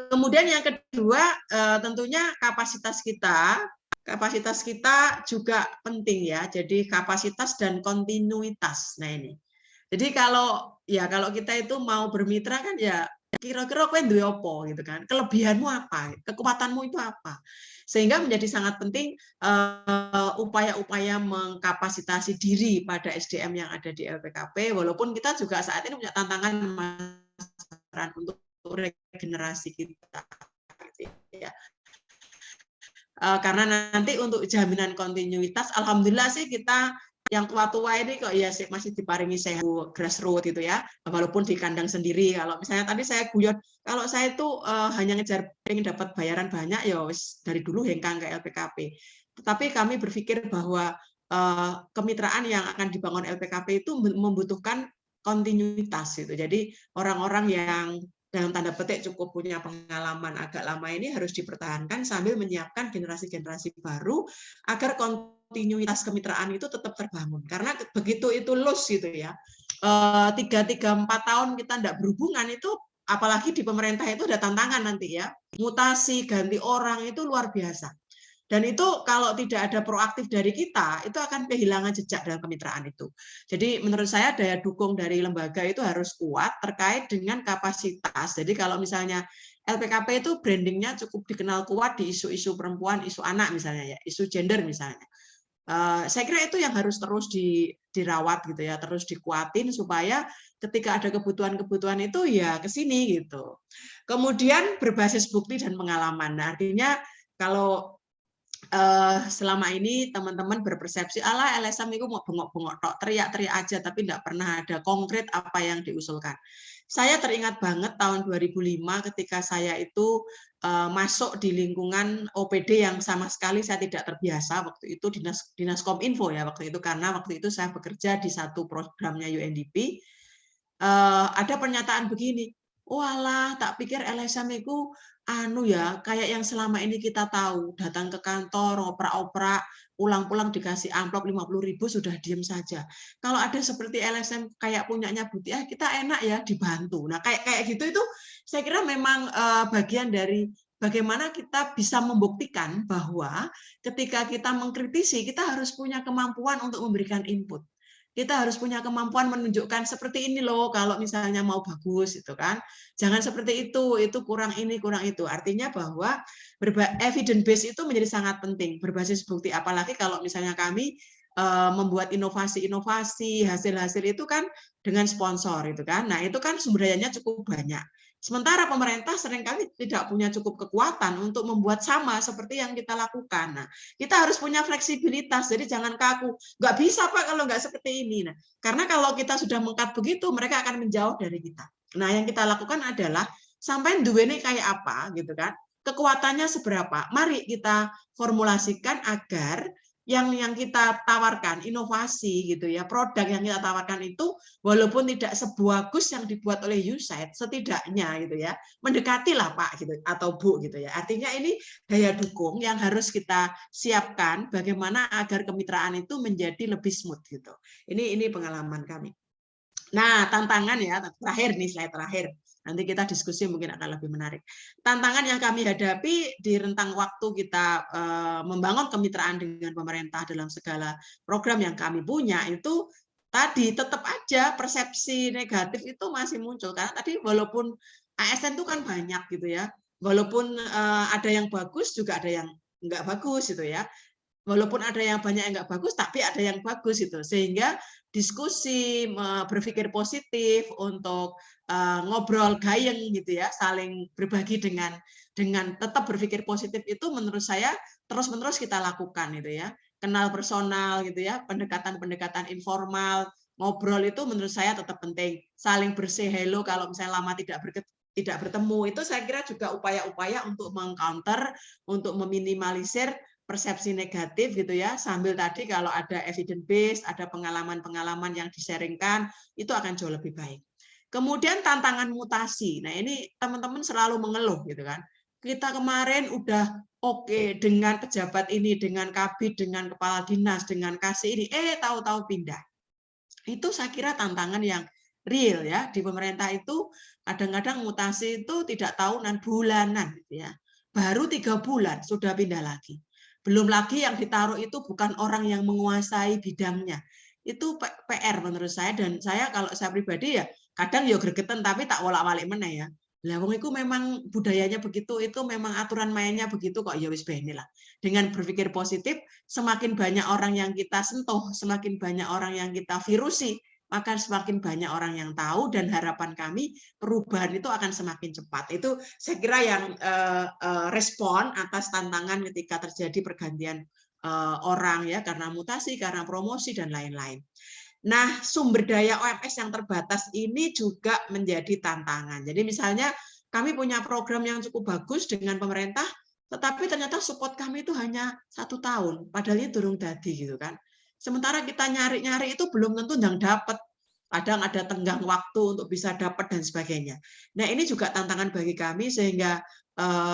Kemudian yang kedua, tentunya kapasitas kita juga penting ya. Jadi kapasitas dan kontinuitas. Nah ini. Jadi kalau kita itu mau bermitra kan ya kira-kira kowe duwe apa gitu kan. Kelebihanmu apa? Kekuatanmu itu apa? Sehingga menjadi sangat penting upaya-upaya mengkapasitasi diri pada SDM yang ada di LPKP, walaupun kita juga saat ini punya tantangan untuk regenerasi kita. Ya. Karena nanti untuk jaminan kontinuitas, alhamdulillah sih kita yang tua-tua ini kok ya masih diparingi sehat grassroots gitu ya, walaupun di kandang sendiri. Kalau misalnya tadi saya guyon, kalau saya itu hanya ngejar pengen dapat bayaran banyak ya dari dulu hengkang ke LPKP. Tetapi kami berpikir bahwa kemitraan yang akan dibangun LPKP itu membutuhkan kontinuitas gitu. Jadi orang-orang yang dalam tanda petik cukup punya pengalaman agak lama ini harus dipertahankan sambil menyiapkan generasi-generasi baru agar kontinuitas kemitraan itu tetap terbangun. Karena begitu itu loss gitu ya, 3-4 tahun kita tidak berhubungan itu, apalagi di pemerintah itu ada tantangan nanti ya, mutasi, ganti orang itu luar biasa. Dan itu kalau tidak ada proaktif dari kita, itu akan kehilangan jejak dalam kemitraan itu. Jadi menurut saya daya dukung dari lembaga itu harus kuat terkait dengan kapasitas. Jadi kalau misalnya LPKP itu brandingnya cukup dikenal kuat di isu-isu perempuan, isu anak misalnya ya, isu gender misalnya. Saya kira itu yang harus terus dirawat gitu ya, terus dikuatin supaya ketika ada kebutuhan-kebutuhan itu ya ke sini gitu. Kemudian berbasis bukti dan pengalaman. Nah, artinya kalau selama ini teman-teman berpersepsi ala LSM itu mau bengok-bengok tok, teriak-teriak aja tapi tidak pernah ada konkret apa yang diusulkan. Saya teringat banget tahun 2005 ketika saya itu masuk di lingkungan OPD yang sama sekali saya tidak terbiasa waktu itu, Dinas Kominfo ya waktu itu, karena waktu itu saya bekerja di satu programnya UNDP. Ada pernyataan begini, walah tak pikir LSM itu kayak yang selama ini kita tahu, datang ke kantor, oprak-oprak, pulang-pulang dikasih amplop 50.000 sudah diem saja. Kalau ada seperti LSM kayak punyanya Buti, kita enak ya dibantu. Nah kayak gitu itu saya kira memang bagian dari bagaimana kita bisa membuktikan bahwa ketika kita mengkritisi, kita harus punya kemampuan untuk memberikan input. Kita harus punya kemampuan menunjukkan seperti ini loh kalau misalnya mau bagus itu kan. Jangan seperti itu kurang ini, kurang itu. Artinya bahwa evidence base itu menjadi sangat penting, berbasis bukti, apalagi kalau misalnya kami membuat inovasi-inovasi, hasil-hasil itu kan dengan sponsor itu kan. Nah, itu kan sumber dayanya cukup banyak. Sementara pemerintah seringkali tidak punya cukup kekuatan untuk membuat sama seperti yang kita lakukan. Nah, kita harus punya fleksibilitas, jadi jangan kaku. Nggak bisa Pak kalau nggak seperti ini. Nah, karena kalau kita sudah mengkat begitu, mereka akan menjauh dari kita. Nah, yang kita lakukan adalah sampai duweni kayak apa, gitu kan? Kekuatannya seberapa? Mari kita formulasikan agar yang kita tawarkan, inovasi gitu ya, produk yang kita tawarkan itu walaupun tidak sebagus yang dibuat oleh USAID, setidaknya gitu ya, mendekatilah Pak gitu atau Bu gitu ya. Artinya ini daya dukung yang harus kita siapkan bagaimana agar kemitraan itu menjadi lebih smooth gitu. Ini pengalaman kami. Nah, tantangan ya, terakhir nih, slide terakhir. Nanti kita diskusi mungkin akan lebih menarik. Tantangan yang kami hadapi di rentang waktu kita membangun kemitraan dengan pemerintah dalam segala program yang kami punya itu tadi tetap aja persepsi negatif itu masih muncul. Karena tadi walaupun ASN itu kan banyak gitu ya, walaupun ada yang bagus juga ada yang enggak bagus gitu ya. Walaupun ada yang banyak yang nggak bagus, tapi ada yang bagus itu. Sehingga diskusi, berpikir positif untuk ngobrol gayeng gitu ya, saling berbagi dengan tetap berpikir positif itu menurut saya terus-menerus kita lakukan gitu ya. Kenal personal gitu ya, pendekatan-pendekatan informal, ngobrol itu menurut saya tetap penting. Saling bersay hello kalau misalnya lama tidak bertemu, itu saya kira juga upaya-upaya untuk mengcounter, untuk meminimalisir persepsi negatif gitu ya, sambil tadi kalau ada evidence base, ada pengalaman-pengalaman yang disaringkan, itu akan jauh lebih baik. Kemudian tantangan mutasi. Nah, ini teman-teman selalu mengeluh gitu kan. Kita kemarin udah oke dengan pejabat ini, dengan kabid, dengan kepala dinas, dengan kasih ini, tahu-tahu pindah. Itu saya kira tantangan yang real ya. Di pemerintah itu kadang-kadang mutasi itu tidak tahunan, bulanan gitu ya. Baru 3 bulan sudah pindah lagi. Belum lagi yang ditaruh itu bukan orang yang menguasai bidangnya. Itu PR menurut saya, dan saya kalau saya pribadi ya kadang ya gregetan tapi tak wolak-walik meneh ya. Lah wong iku memang budayanya begitu, itu memang aturan mainnya begitu kok, ya wis bene lah. Dengan berpikir positif, semakin banyak orang yang kita sentuh, semakin banyak orang yang kita virusi, maka semakin banyak orang yang tahu, dan harapan kami perubahan itu akan semakin cepat. Itu saya kira yang respon atas tantangan ketika terjadi pergantian orang ya, karena mutasi, karena promosi dan lain-lain. Nah, sumber daya OMS yang terbatas ini juga menjadi tantangan. Jadi misalnya kami punya program yang cukup bagus dengan pemerintah, tetapi ternyata support kami itu hanya 1 tahun, padahal ini durung dadi gitu kan. Sementara kita nyari-nyari itu belum tentu yang dapat. kadang ada tenggang waktu untuk bisa dapat dan sebagainya. Nah, ini juga tantangan bagi kami sehingga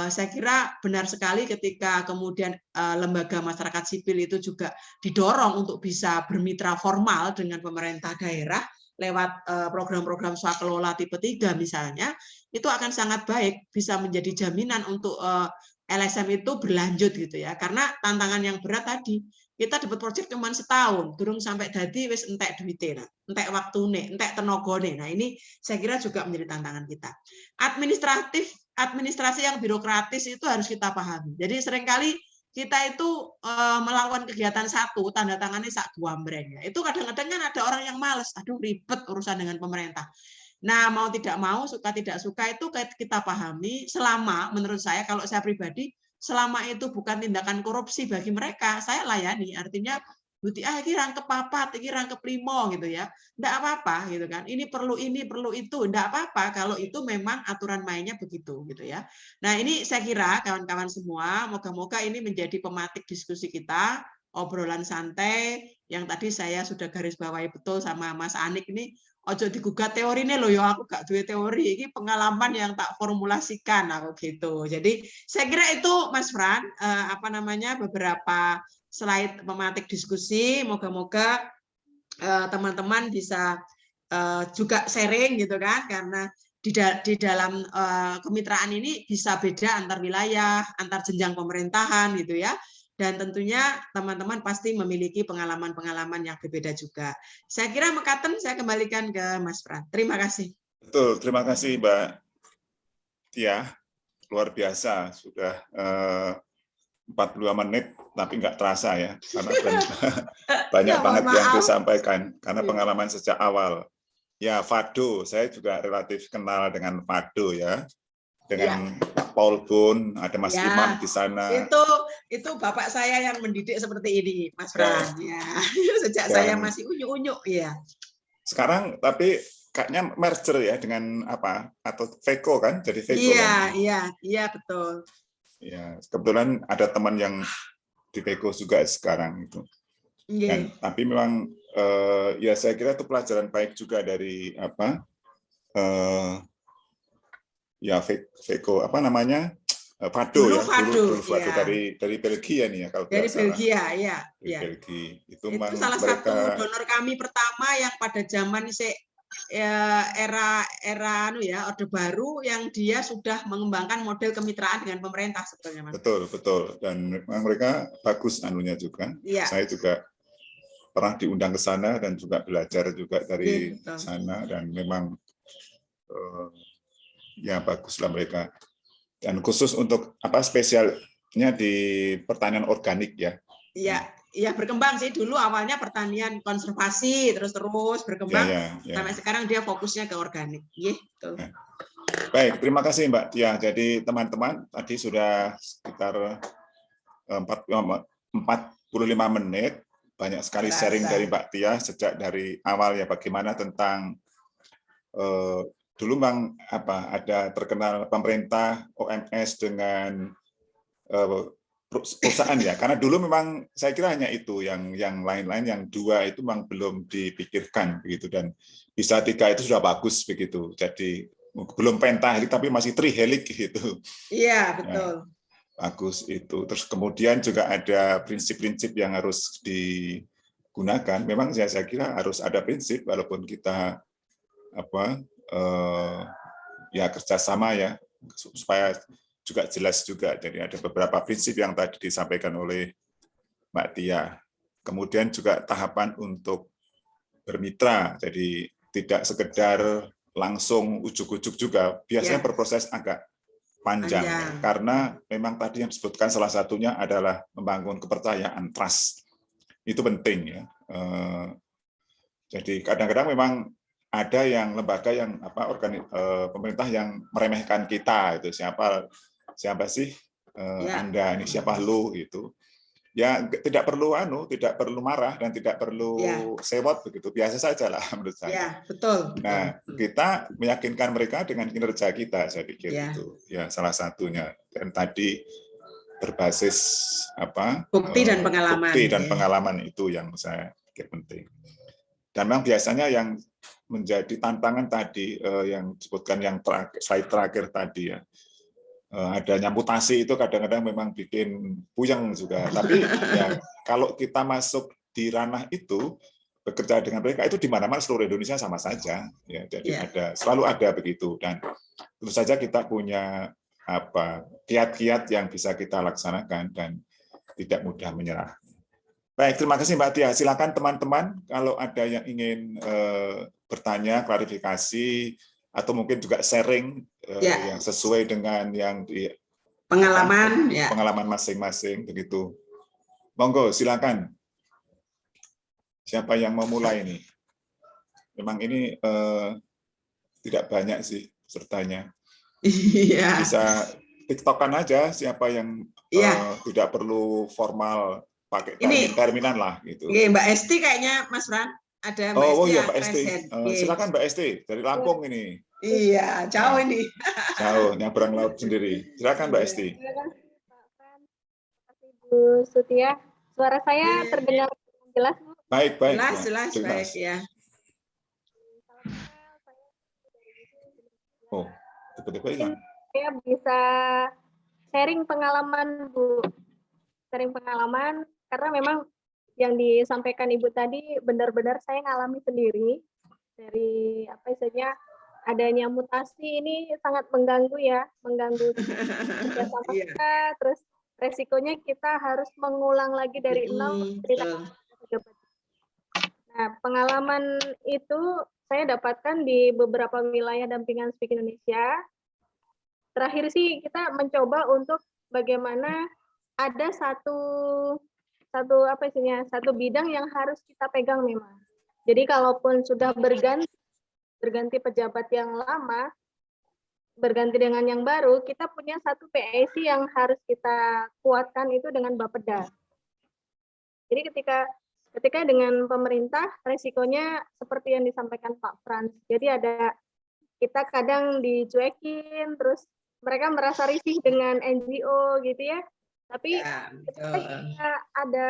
saya kira benar sekali ketika kemudian lembaga masyarakat sipil itu juga didorong untuk bisa bermitra formal dengan pemerintah daerah lewat program-program swakelola tipe 3 misalnya, itu akan sangat baik, bisa menjadi jaminan untuk LSM itu berlanjut gitu ya. Karena tantangan yang berat tadi, kita dapat proyek cuma setahun, durung sampai dadi wis entek duitnya, entek waktune, entek tenagane. Nah, ini saya kira juga menjadi tantangan kita. Administrasi yang birokratis itu harus kita pahami. Jadi seringkali kita itu melakukan kegiatan satu, tanda tangannya sak guambreng. Itu kadang-kadang kan ada orang yang males, aduh ribet urusan dengan pemerintah. Nah, mau tidak mau, suka tidak suka itu kita pahami selama, menurut saya, kalau saya pribadi, selama itu bukan tindakan korupsi bagi mereka, saya layani. Artinya, Buti iki rangkep papat, iki rangkep 5 gitu ya. Enggak apa-apa gitu kan. Ini, perlu itu, enggak apa-apa kalau itu memang aturan mainnya begitu gitu ya. Nah, ini saya kira kawan-kawan semua, moga-moga ini menjadi pematik diskusi kita, obrolan santai yang tadi saya sudah garis bawahi betul sama Mas Anik ini. Ojo digugat teori ini loh ya, aku gak duwe teori, ini pengalaman yang tak formulasikan aku gitu. Jadi saya kira itu Mas Fran, beberapa slide pematik diskusi, moga-moga teman-teman bisa juga sharing gitu kan, karena di dalam kemitraan ini bisa beda antar wilayah, antar jenjang pemerintahan gitu ya. Dan tentunya teman-teman pasti memiliki pengalaman-pengalaman yang berbeda juga. Saya kira mekaten saya kembalikan ke Mas Fran. Terima kasih. Betul, terima kasih Mbak Tia. Luar biasa, sudah 42 menit, tapi nggak terasa ya, karena banyak banget yang disampaikan, karena pengalaman sejak awal. Ya, Fado, saya juga relatif kenal dengan Fado ya. Dengan Pak Paul Gun, ada Mas Imam di sana. Itu bapak saya yang mendidik seperti ini, Mas Fran. Ya. Sejak saya masih unyu-unyu, ya. Sekarang tapi kayaknya merger ya dengan apa? Atau VECO kan? Jadi VECO kan? Iya, betul. Ya, kebetulan ada teman yang di VECO juga sekarang itu. Dan, tapi memang ya saya kira itu pelajaran baik juga dari apa? Ya VECO apa namanya Fado ya dulu Fado dari Belgia nih ya kalau dari Belgia ya dari Belgia itu salah mereka, satu donor kami pertama yang pada zaman era Orde Baru yang dia sudah mengembangkan model kemitraan dengan pemerintah sebetulnya Mas. Betul dan memang mereka bagus anunya juga. Saya juga pernah diundang ke sana dan juga belajar juga dari sana dan memang ya baguslah mereka. Dan khusus untuk apa spesialnya di pertanian organik ya. Iya berkembang sih, dulu awalnya pertanian konservasi terus berkembang sampai sekarang dia fokusnya ke organik. Betul. Baik, terima kasih Mbak Tia. Jadi teman-teman tadi sudah sekitar 45 menit, banyak sekali sharing dari Mbak Tia sejak dari awal ya bagaimana tentang dulu Bang ada terkenal pemerintah OMS dengan perusahaan ya, karena dulu memang saya kira hanya itu yang lain-lain yang 2 itu memang belum dipikirkan begitu dan bisa 3 itu sudah bagus begitu. Jadi belum pentahelik tapi masih trihelik gitu. Iya, betul. Bagus itu. Terus kemudian juga ada prinsip-prinsip yang harus digunakan. Memang saya kira harus ada prinsip walaupun kita ya kerjasama ya supaya juga jelas juga. Jadi ada beberapa prinsip yang tadi disampaikan oleh Mbak Tia. Kemudian juga tahapan untuk bermitra. Jadi tidak sekedar langsung ujuk-ujuk juga. Biasanya berproses agak panjang. Ya, karena memang tadi yang disebutkan salah satunya adalah membangun kepercayaan, trust. Itu penting ya. Jadi kadang-kadang memang ada yang lembaga yang pemerintah yang meremehkan kita itu siapa sih Anda ini siapa lu itu ya tidak perlu marah dan tidak perlu sewot begitu biasa saja lah menurut saya. Betul. Nah kita meyakinkan mereka dengan kinerja kita saya pikir itu ya salah satunya dan tadi berbasis bukti dan pengalaman. Bukti dan pengalaman itu yang saya pikir penting. Dan memang biasanya yang menjadi tantangan tadi yang disebutkan yang slide terakhir tadi ya, adanya mutasi itu kadang-kadang memang bikin puyeng juga. Tapi ya kalau kita masuk di ranah itu, bekerja dengan mereka itu di mana-mana seluruh Indonesia sama saja ya. Jadi selalu ada begitu, dan tentu saja kita punya kiat-kiat yang bisa kita laksanakan dan tidak mudah menyerah. Baik, terima kasih Mbak Tia. Silakan teman-teman kalau ada yang ingin bertanya, klarifikasi, atau mungkin juga sharing yang sesuai dengan yang di pengalaman masing-masing begitu. Monggo, silakan. Siapa yang mau mulai ini? Memang ini tidak banyak sih pesertanya. Bisa TikTokan aja siapa yang tidak perlu formal pakai terminan lah gitu. Mbak Esti kayaknya Mas Fran ada Mbak Esti. Iya Mbak Esti. Silakan Mbak Esti dari Lampung ini. Iya, jauh ini. Jauh, nyabrang laut sendiri. Silakan Mbak Esti. Bu Sutia, suara saya terdengar jelas Bu? Baik. Jelas. Baik ya. Oh, tiba-tiba hilang. Saya bisa sharing pengalaman Bu. Sharing pengalaman karena memang yang disampaikan Ibu tadi benar-benar saya ngalami sendiri dari adanya mutasi ini sangat mengganggu kerjasama kita, terus resikonya kita harus mengulang lagi dari nol. Nah, pengalaman itu saya dapatkan di beberapa wilayah dampingan Speak Indonesia. Terakhir sih kita mencoba untuk bagaimana ada satu bidang yang harus kita pegang memang. Jadi kalaupun sudah berganti pejabat yang lama, berganti dengan yang baru, kita punya satu PAC yang harus kita kuatkan itu dengan Bapeda. Jadi ketika dengan pemerintah, resikonya seperti yang disampaikan Pak Frans. Jadi kita kadang dicuekin, terus mereka merasa risih dengan NGO gitu ya. Tapi ketika kita ada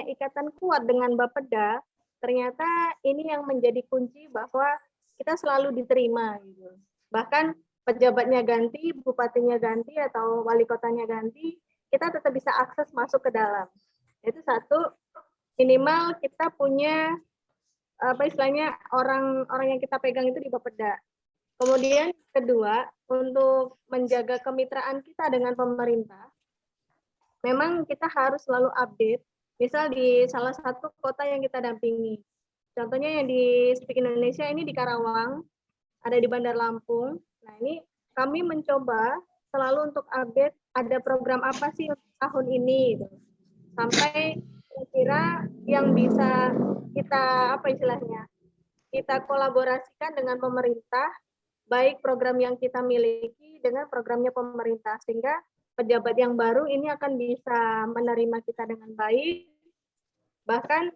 ikatan kuat dengan Bapeda, ternyata ini yang menjadi kunci bahwa kita selalu diterima gitu. Bahkan pejabatnya ganti, bupatinya ganti atau wali kotanya ganti, kita tetap bisa akses masuk ke dalam. Itu satu, minimal kita punya orang yang kita pegang itu di Bapeda. Kemudian kedua, untuk menjaga kemitraan kita dengan pemerintah, memang kita harus selalu update. Misal di salah satu kota yang kita dampingi, contohnya yang di Speak Indonesia ini di Karawang, ada di Bandar Lampung. Nah ini kami mencoba selalu untuk update ada program apa sih untuk tahun ini, gitu. Sampai kira-kira yang bisa kita kolaborasikan dengan pemerintah, baik program yang kita miliki dengan programnya pemerintah, sehingga pejabat yang baru ini akan bisa menerima kita dengan baik, bahkan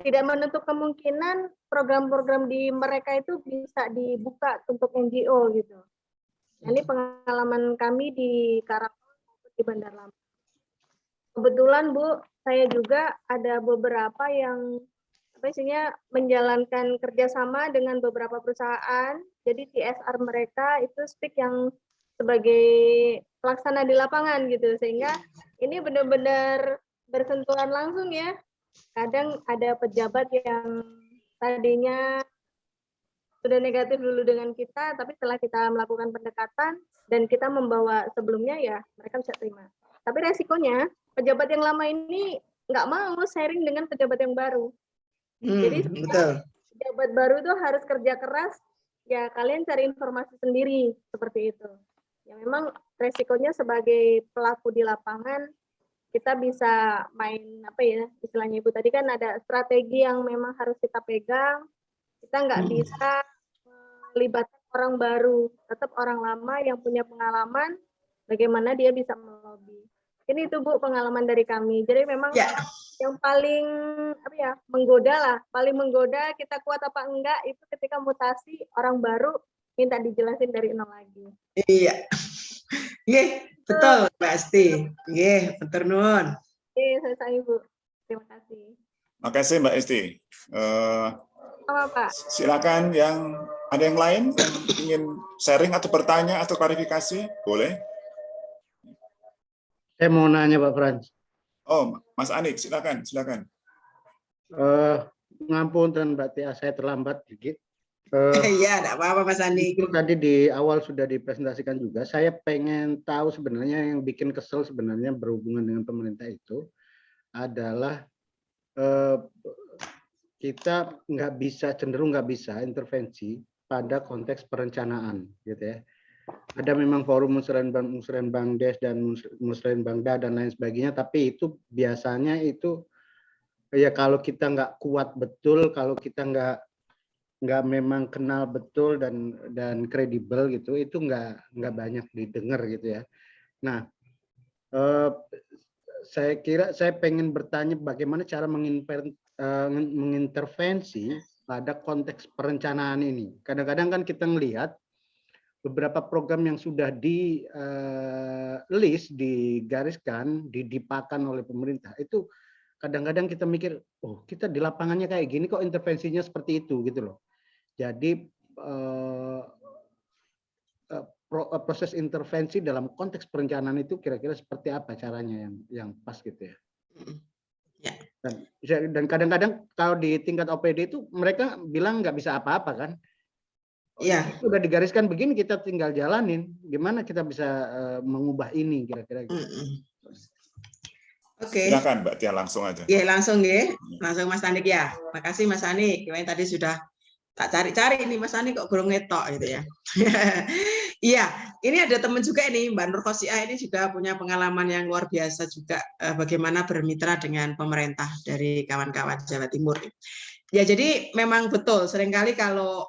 tidak menutup kemungkinan program-program di mereka itu bisa dibuka untuk NGO gitu. Ini pengalaman kami di Karawang maupun di Bandar Lampung. Kebetulan Bu, saya juga ada beberapa yang menjalankan kerjasama dengan beberapa perusahaan. Jadi CSR mereka itu Speak yang sebagai pelaksana di lapangan gitu, sehingga ini benar-benar bersentuhan langsung ya. Kadang ada pejabat yang tadinya sudah negatif dulu dengan kita, tapi setelah kita melakukan pendekatan dan kita membawa sebelumnya ya mereka bisa terima. Tapi resikonya pejabat yang lama ini nggak mau sharing dengan pejabat yang baru. Jadi betul. Pejabat baru itu harus kerja keras, ya kalian cari informasi sendiri seperti itu. Ya memang resikonya sebagai pelaku di lapangan kita bisa main istilahnya Ibu tadi kan ada strategi yang memang harus kita pegang. Kita nggak bisa melibatkan orang baru, tetap orang lama yang punya pengalaman bagaimana dia bisa melobi. Ini itu Bu pengalaman dari kami. Jadi memang yang paling paling menggoda kita kuat apa enggak itu ketika mutasi orang baru minta dijelasin dari nol lagi. Iya. Betul Mbak Esti. Betul nuwun. Selesai Bu. Terima kasih. Makasih Mbak Esti. Apa Pak? Silakan ada yang lain yang ingin sharing atau bertanya atau klarifikasi, boleh. Saya mau nanya Pak Frans. Oh, Mas Anik, silakan. Ngapunten Mbak Tia, saya terlambat sedikit. Iya, enggak apa-apa Mas Anik. Itu tadi di awal sudah dipresentasikan juga. Saya pengen tahu sebenarnya yang bikin kesel sebenarnya berhubungan dengan pemerintah itu adalah kita cenderung nggak bisa intervensi pada konteks perencanaan, gitu ya. Ada memang forum Musrenbangdes dan Musrenbangda dan lain sebagainya, tapi itu biasanya itu ya kalau kita nggak kuat betul, kalau kita nggak memang kenal betul dan kredibel gitu, itu nggak banyak didengar gitu ya. Nah, saya pengen bertanya bagaimana cara mengintervensi pada konteks perencanaan ini. Kadang-kadang kan kita ngelihat beberapa program yang sudah digariskan, didipakan oleh pemerintah, itu kadang-kadang kita mikir, oh kita di lapangannya kayak gini kok intervensinya seperti itu gitu loh. Jadi proses intervensi dalam konteks perencanaan itu kira-kira seperti apa caranya yang pas gitu ya. Dan kadang-kadang kalau di tingkat OPD itu mereka bilang nggak bisa apa-apa kan. Iya. Sudah digariskan begini, kita tinggal jalanin. Gimana kita bisa mengubah ini kira-kira? Gitu. Oke. Silakan Mbak Tia, langsung aja. Iya, langsung ya. Langsung Mas Anik ya. Makasih Mas Anik. Yang tadi sudah tak cari-cari ini Mas Anik kok belum ngetok gitu ya. Iya, ini ada teman juga ini Mbak Nur Khosiah ini juga punya pengalaman yang luar biasa juga bagaimana bermitra dengan pemerintah dari kawan-kawan Jawa Timur. Ya, jadi memang betul seringkali kalau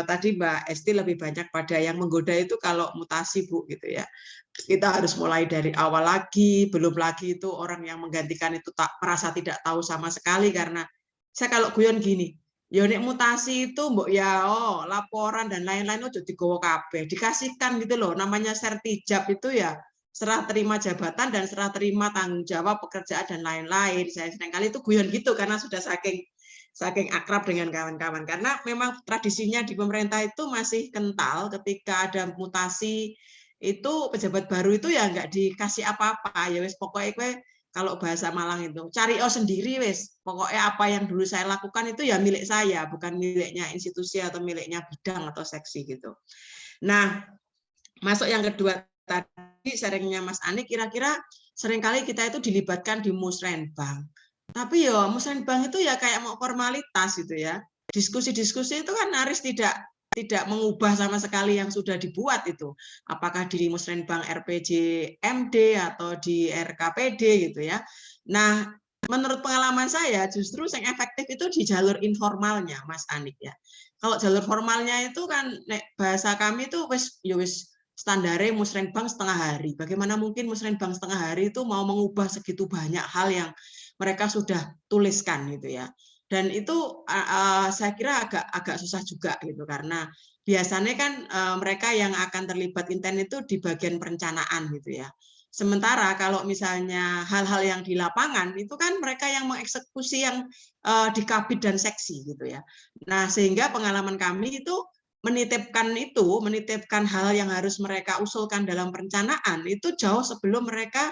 tadi Mbak Esti lebih banyak pada yang menggoda itu kalau mutasi Bu gitu ya. Kita harus mulai dari awal lagi, belum lagi itu orang yang menggantikan itu merasa tidak tahu sama sekali karena saya kalau guyon gini, ya nek mutasi itu mbok ya laporan dan lain-lain ojo digowo kabeh, dikasihkan gitu loh. Namanya sertijab itu ya serah terima jabatan dan serah terima tanggung jawab pekerjaan dan lain-lain. Saya seringkali itu guyon gitu karena sudah saking akrab dengan kawan-kawan karena memang tradisinya di pemerintah itu masih kental ketika ada mutasi itu pejabat baru itu ya nggak dikasih apa-apa ya wes pokoknya gue kalau bahasa Malang itu cari sendiri wes pokoknya apa yang dulu saya lakukan itu ya milik saya bukan miliknya institusi atau miliknya bidang atau seksi gitu. Nah masuk yang kedua tadi seringnya Mas Ani kira-kira seringkali kita itu dilibatkan di Musrenbang. Tapi ya Musrenbang itu ya kayak mau formalitas gitu ya. Diskusi-diskusi itu kan nyaris tidak mengubah sama sekali yang sudah dibuat itu. Apakah di Musrenbang RPG MD atau di RKPD gitu ya. Nah, menurut pengalaman saya justru yang efektif itu di jalur informalnya Mas Anik ya. Kalau jalur formalnya itu kan bahasa kami itu wis standarnya Musrenbang setengah hari. Bagaimana mungkin Musrenbang setengah hari itu mau mengubah segitu banyak hal yang mereka sudah tuliskan gitu ya. Dan itu saya kira agak susah juga gitu karena biasanya kan mereka yang akan terlibat inten itu di bagian perencanaan gitu ya. Sementara kalau misalnya hal-hal yang di lapangan itu kan mereka yang mengeksekusi yang di kabid dan seksi gitu ya. Nah, sehingga pengalaman kami itu menitipkan hal yang harus mereka usulkan dalam perencanaan itu jauh sebelum mereka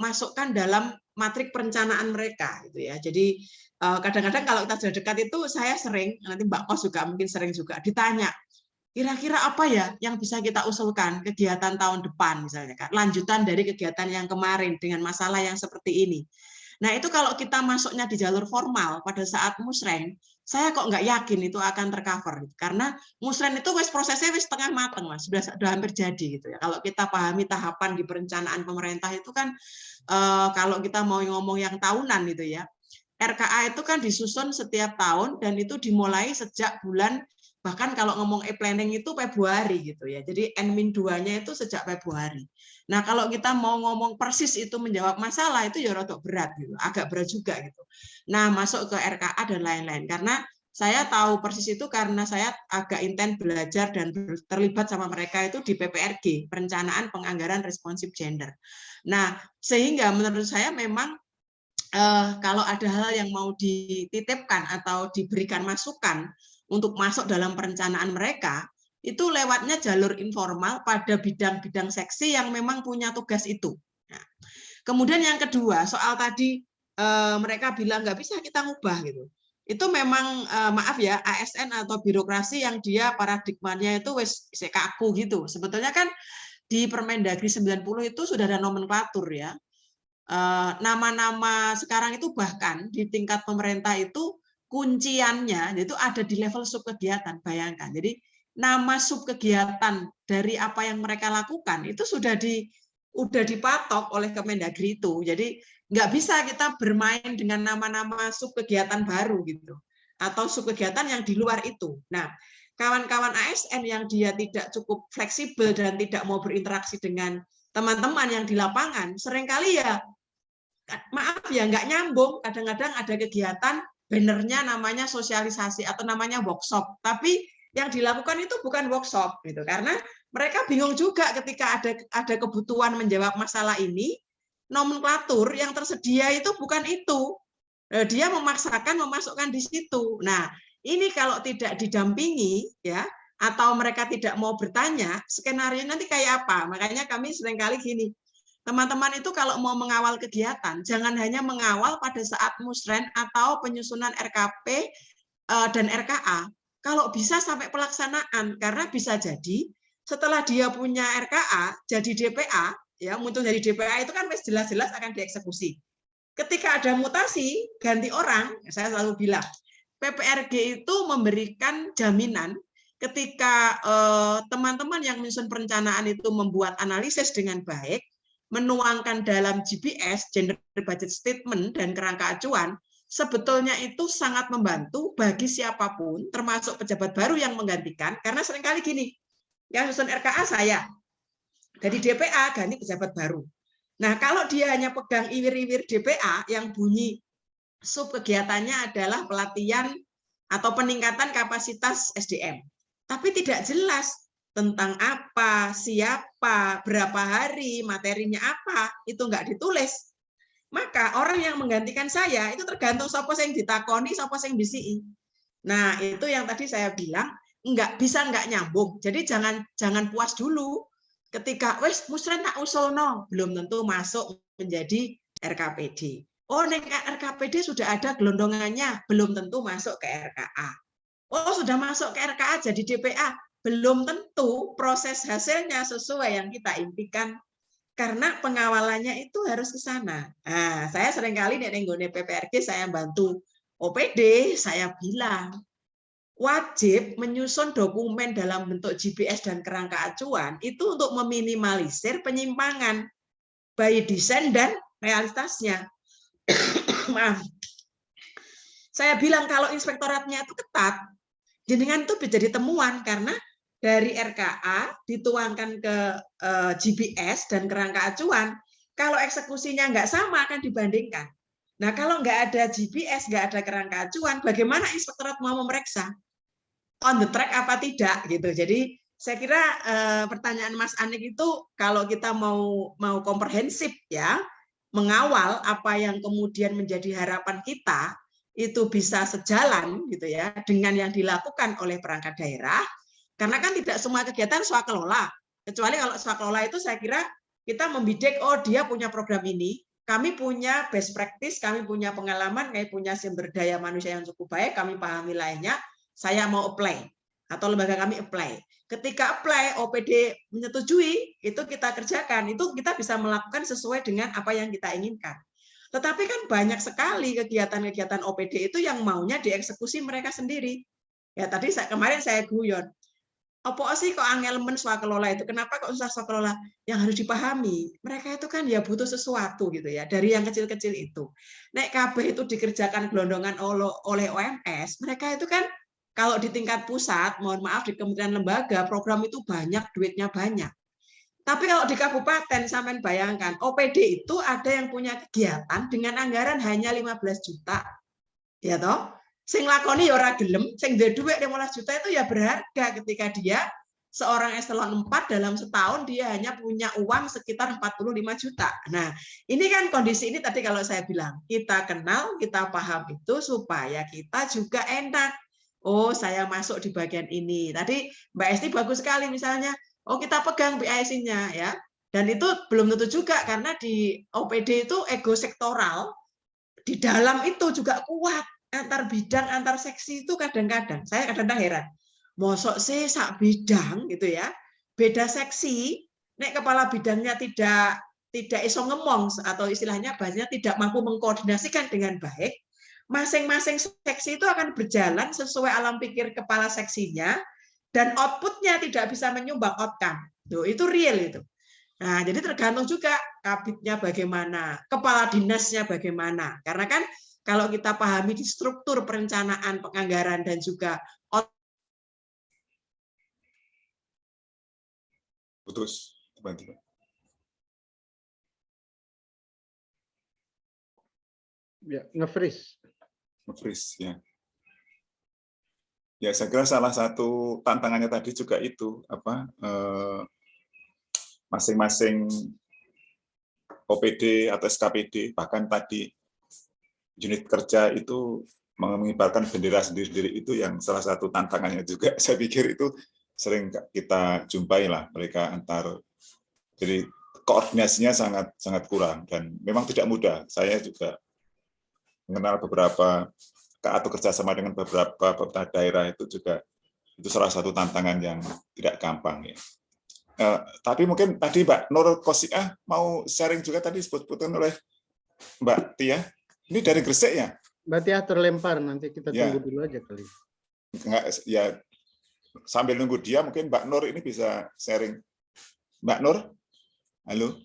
masukkan dalam matrik perencanaan mereka gitu ya. Jadi kadang-kadang kalau kita sudah dekat itu saya sering, nanti Mbak Kos juga mungkin sering juga ditanya, kira-kira apa ya yang bisa kita usulkan kegiatan tahun depan misalnya kan, lanjutan dari kegiatan yang kemarin dengan masalah yang seperti ini. Nah itu kalau kita masuknya di jalur formal pada saat musren, saya kok nggak yakin itu akan tercover karena musren itu prosesnya setengah matang Mas, sudah hampir jadi gitu ya. Kalau kita pahami tahapan di perencanaan pemerintah itu kan kalau kita mau ngomong yang tahunan gitu ya, RKA itu kan disusun setiap tahun dan itu dimulai sejak bulan, bahkan kalau ngomong e-planning itu Februari gitu ya. Jadi N-2-nya itu sejak Februari. Nah, kalau kita mau ngomong persis itu menjawab masalah itu ya rodok berat gitu, agak berat juga gitu. Nah, masuk ke RKA dan lain-lain karena saya tahu persis itu karena saya agak intens belajar dan terlibat sama mereka itu di PPRG, Perencanaan Penganggaran Responsif Gender. Nah, sehingga menurut saya memang kalau ada hal yang mau dititipkan atau diberikan masukan untuk masuk dalam perencanaan mereka, itu lewatnya jalur informal pada bidang-bidang seksi yang memang punya tugas itu. Nah, kemudian yang kedua, soal tadi mereka bilang nggak bisa kita ngubah gitu. Itu memang maaf ya, ASN atau birokrasi yang dia paradigmanya itu wis kaku gitu. Sebetulnya kan di Permendagri 90 itu sudah ada nomenklatur ya. Nama-nama sekarang itu bahkan di tingkat pemerintah itu kunciannya itu ada di level subkegiatan. Bayangkan, jadi nama subkegiatan dari apa yang mereka lakukan itu sudah dipatok oleh Kemendagri itu. Jadi nggak bisa kita bermain dengan nama-nama subkegiatan baru gitu, atau subkegiatan yang di luar itu. Nah, kawan-kawan ASN yang dia tidak cukup fleksibel dan tidak mau berinteraksi dengan teman-teman yang di lapangan, seringkali ya, maaf ya, nggak nyambung. Kadang-kadang ada kegiatan, bannernya namanya sosialisasi atau namanya workshop, tapi yang dilakukan itu bukan workshop, gitu. Karena mereka bingung juga ketika ada kebutuhan menjawab masalah ini, nomenklatur yang tersedia itu bukan itu. Dia memaksakan memasukkan di situ. Nah, ini kalau tidak didampingi, ya, atau mereka tidak mau bertanya, skenario nanti kayak apa? Makanya kami seringkali gini, teman-teman itu kalau mau mengawal kegiatan, jangan hanya mengawal pada saat musren atau penyusunan RKP dan RKA. Kalau bisa sampai pelaksanaan, karena bisa jadi setelah dia punya RKA, jadi DPA, ya muncul dari DPA itu kan jelas-jelas akan dieksekusi. Ketika ada mutasi, ganti orang, saya selalu bilang, PPRG itu memberikan jaminan ketika teman-teman yang menyusun perencanaan itu membuat analisis dengan baik, menuangkan dalam GBS, Gender Budget Statement, dan kerangka acuan, sebetulnya itu sangat membantu bagi siapapun, termasuk pejabat baru yang menggantikan, karena seringkali gini, yang susun RKA saya, dari DPA ganti pejabat baru. Nah, kalau dia hanya pegang iwir-iwir DPA yang bunyi sub kegiatannya adalah pelatihan atau peningkatan kapasitas SDM, tapi tidak jelas tentang apa, siapa, berapa hari, materinya apa, itu nggak ditulis. Maka orang yang menggantikan saya itu tergantung siapa yang ditakoni, siapa yang bisi. Nah, itu yang tadi saya bilang nggak bisa nggak nyambung. Jadi jangan puas dulu ketika wes musren tak usulno, belum tentu masuk menjadi RKPD. Oh, nek RKPD sudah ada gelondongannya, belum tentu masuk ke RKA. Oh, sudah masuk ke RKA jadi DPA, belum tentu proses hasilnya sesuai yang kita impikan, karena pengawalannya itu harus ke sana. Nah, saya seringkali di nenggone PPRG saya bantu OPD, saya bilang wajib menyusun dokumen dalam bentuk GBS dan kerangka acuan itu untuk meminimalisir penyimpangan by design dan realitasnya. Maaf. Saya bilang kalau inspektoratnya itu ketat, jenengan itu bisa jadi temuan karena dari RKA dituangkan ke GBS dan kerangka acuan, kalau eksekusinya nggak sama akan dibandingkan. Nah, kalau nggak ada GBS, nggak ada kerangka acuan, bagaimana inspektorat mau memeriksa on the track apa tidak gitu. Jadi saya kira pertanyaan Mas Anik itu kalau kita mau komprehensif ya, mengawal apa yang kemudian menjadi harapan kita itu bisa sejalan gitu ya dengan yang dilakukan oleh perangkat daerah. Karena kan tidak semua kegiatan swakelola, kecuali kalau swakelola itu saya kira kita membidik, oh dia punya program ini, kami punya best practice, kami punya pengalaman, kami punya sumber daya manusia yang cukup baik, kami pahami wilayahnya, saya mau apply, atau lembaga kami apply. Ketika apply, OPD menyetujui, itu kita kerjakan, itu kita bisa melakukan sesuai dengan apa yang kita inginkan. Tetapi kan banyak sekali kegiatan-kegiatan OPD itu yang maunya dieksekusi mereka sendiri. Ya tadi kemarin saya guyon, apa sih kok angel men swakelola itu? Kenapa kok susah swakelola? Yang harus dipahami, mereka itu kan ya butuh sesuatu gitu ya, dari yang kecil-kecil itu. Nek kabeh itu dikerjakan gelondongan oleh OMS, mereka itu kan kalau di tingkat pusat, mohon maaf di kementerian lembaga, program itu banyak, duitnya banyak. Tapi kalau di kabupaten, sampean bayangkan, OPD itu ada yang punya kegiatan dengan anggaran hanya 15 juta. Ya toh? Sing lakoni ya ora gelem, sing duwe dhuwit 15 juta itu ya berharga ketika dia seorang eselon 4 dalam setahun dia hanya punya uang sekitar 45 juta. Nah, ini kan kondisi ini tadi kalau saya bilang, kita kenal, kita paham itu supaya kita juga enak. Oh, saya masuk di bagian ini. Tadi Mbak Esti bagus sekali misalnya, oh kita pegang BIC-nya ya. Dan itu belum tentu juga karena di OPD itu ego sektoral, di dalam itu juga kuat antar bidang, antar seksi itu kadang-kadang saya kadang-kadang heran. Mosok sih sak bidang gitu ya, beda seksi, nek kepala bidangnya tidak iso ngomong atau istilahnya bahasanya tidak mampu mengkoordinasikan dengan baik, masing-masing seksi itu akan berjalan sesuai alam pikir kepala seksinya dan outputnya tidak bisa menyumbang outcome. Tuh, itu real itu. Nah, jadi tergantung juga kabitnya bagaimana, kepala dinasnya bagaimana. Karena kan kalau kita pahami di struktur perencanaan, penganggaran, dan juga putus, teman-teman. Ya, nge-freeze. Nge-freeze, ya. Ya, saya kira salah satu tantangannya tadi juga itu, masing-masing OPD atau SKPD, bahkan tadi unit kerja itu mengibarkan bendera sendiri-sendiri, itu yang salah satu tantangannya juga. Saya pikir itu sering kita jumpai lah mereka antar, jadi koordinasinya sangat kurang dan memang tidak mudah. Saya juga mengenal beberapa atau kerjasama dengan beberapa pemerintah daerah itu juga itu salah satu tantangan yang tidak gampang ya. Tapi mungkin tadi Mbak Nur Kosiah mau sharing juga tadi disebut-sebutkan oleh Mbak Tia. Ini dari Gresik ya? Mbak Tia terlempar, nanti kita Ya. tunggu dulu aja kali. Enggak, ya sambil nunggu dia mungkin Mbak Nur ini bisa sharing. Mbak Nur, halo.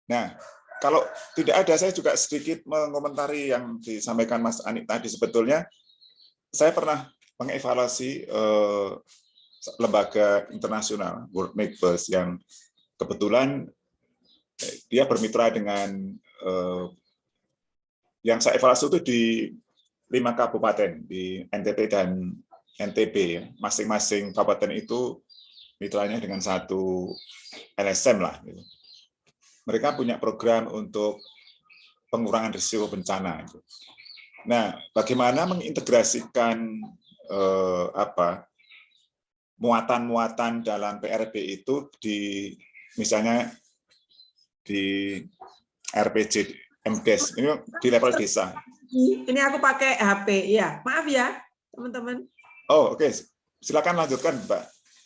Nah, kalau tidak ada, saya juga sedikit mengomentari yang disampaikan Mas Anik tadi. Sebetulnya saya pernah mengevaluasi lembaga internasional World Makers yang kebetulan dia bermitra dengan yang saya evaluasi itu di 5 kabupaten di NTT dan NTB. Masing-masing kabupaten itu mitranya dengan satu LSM lah. Mereka punya program untuk pengurangan risiko bencana. Nah, bagaimana mengintegrasikan muatan-muatan dalam PRB itu di misalnya di RPG MDes ini di level desa. Ini aku pakai HP ya, maaf ya teman-teman. Oh oke, silakan lanjutkan Mbak.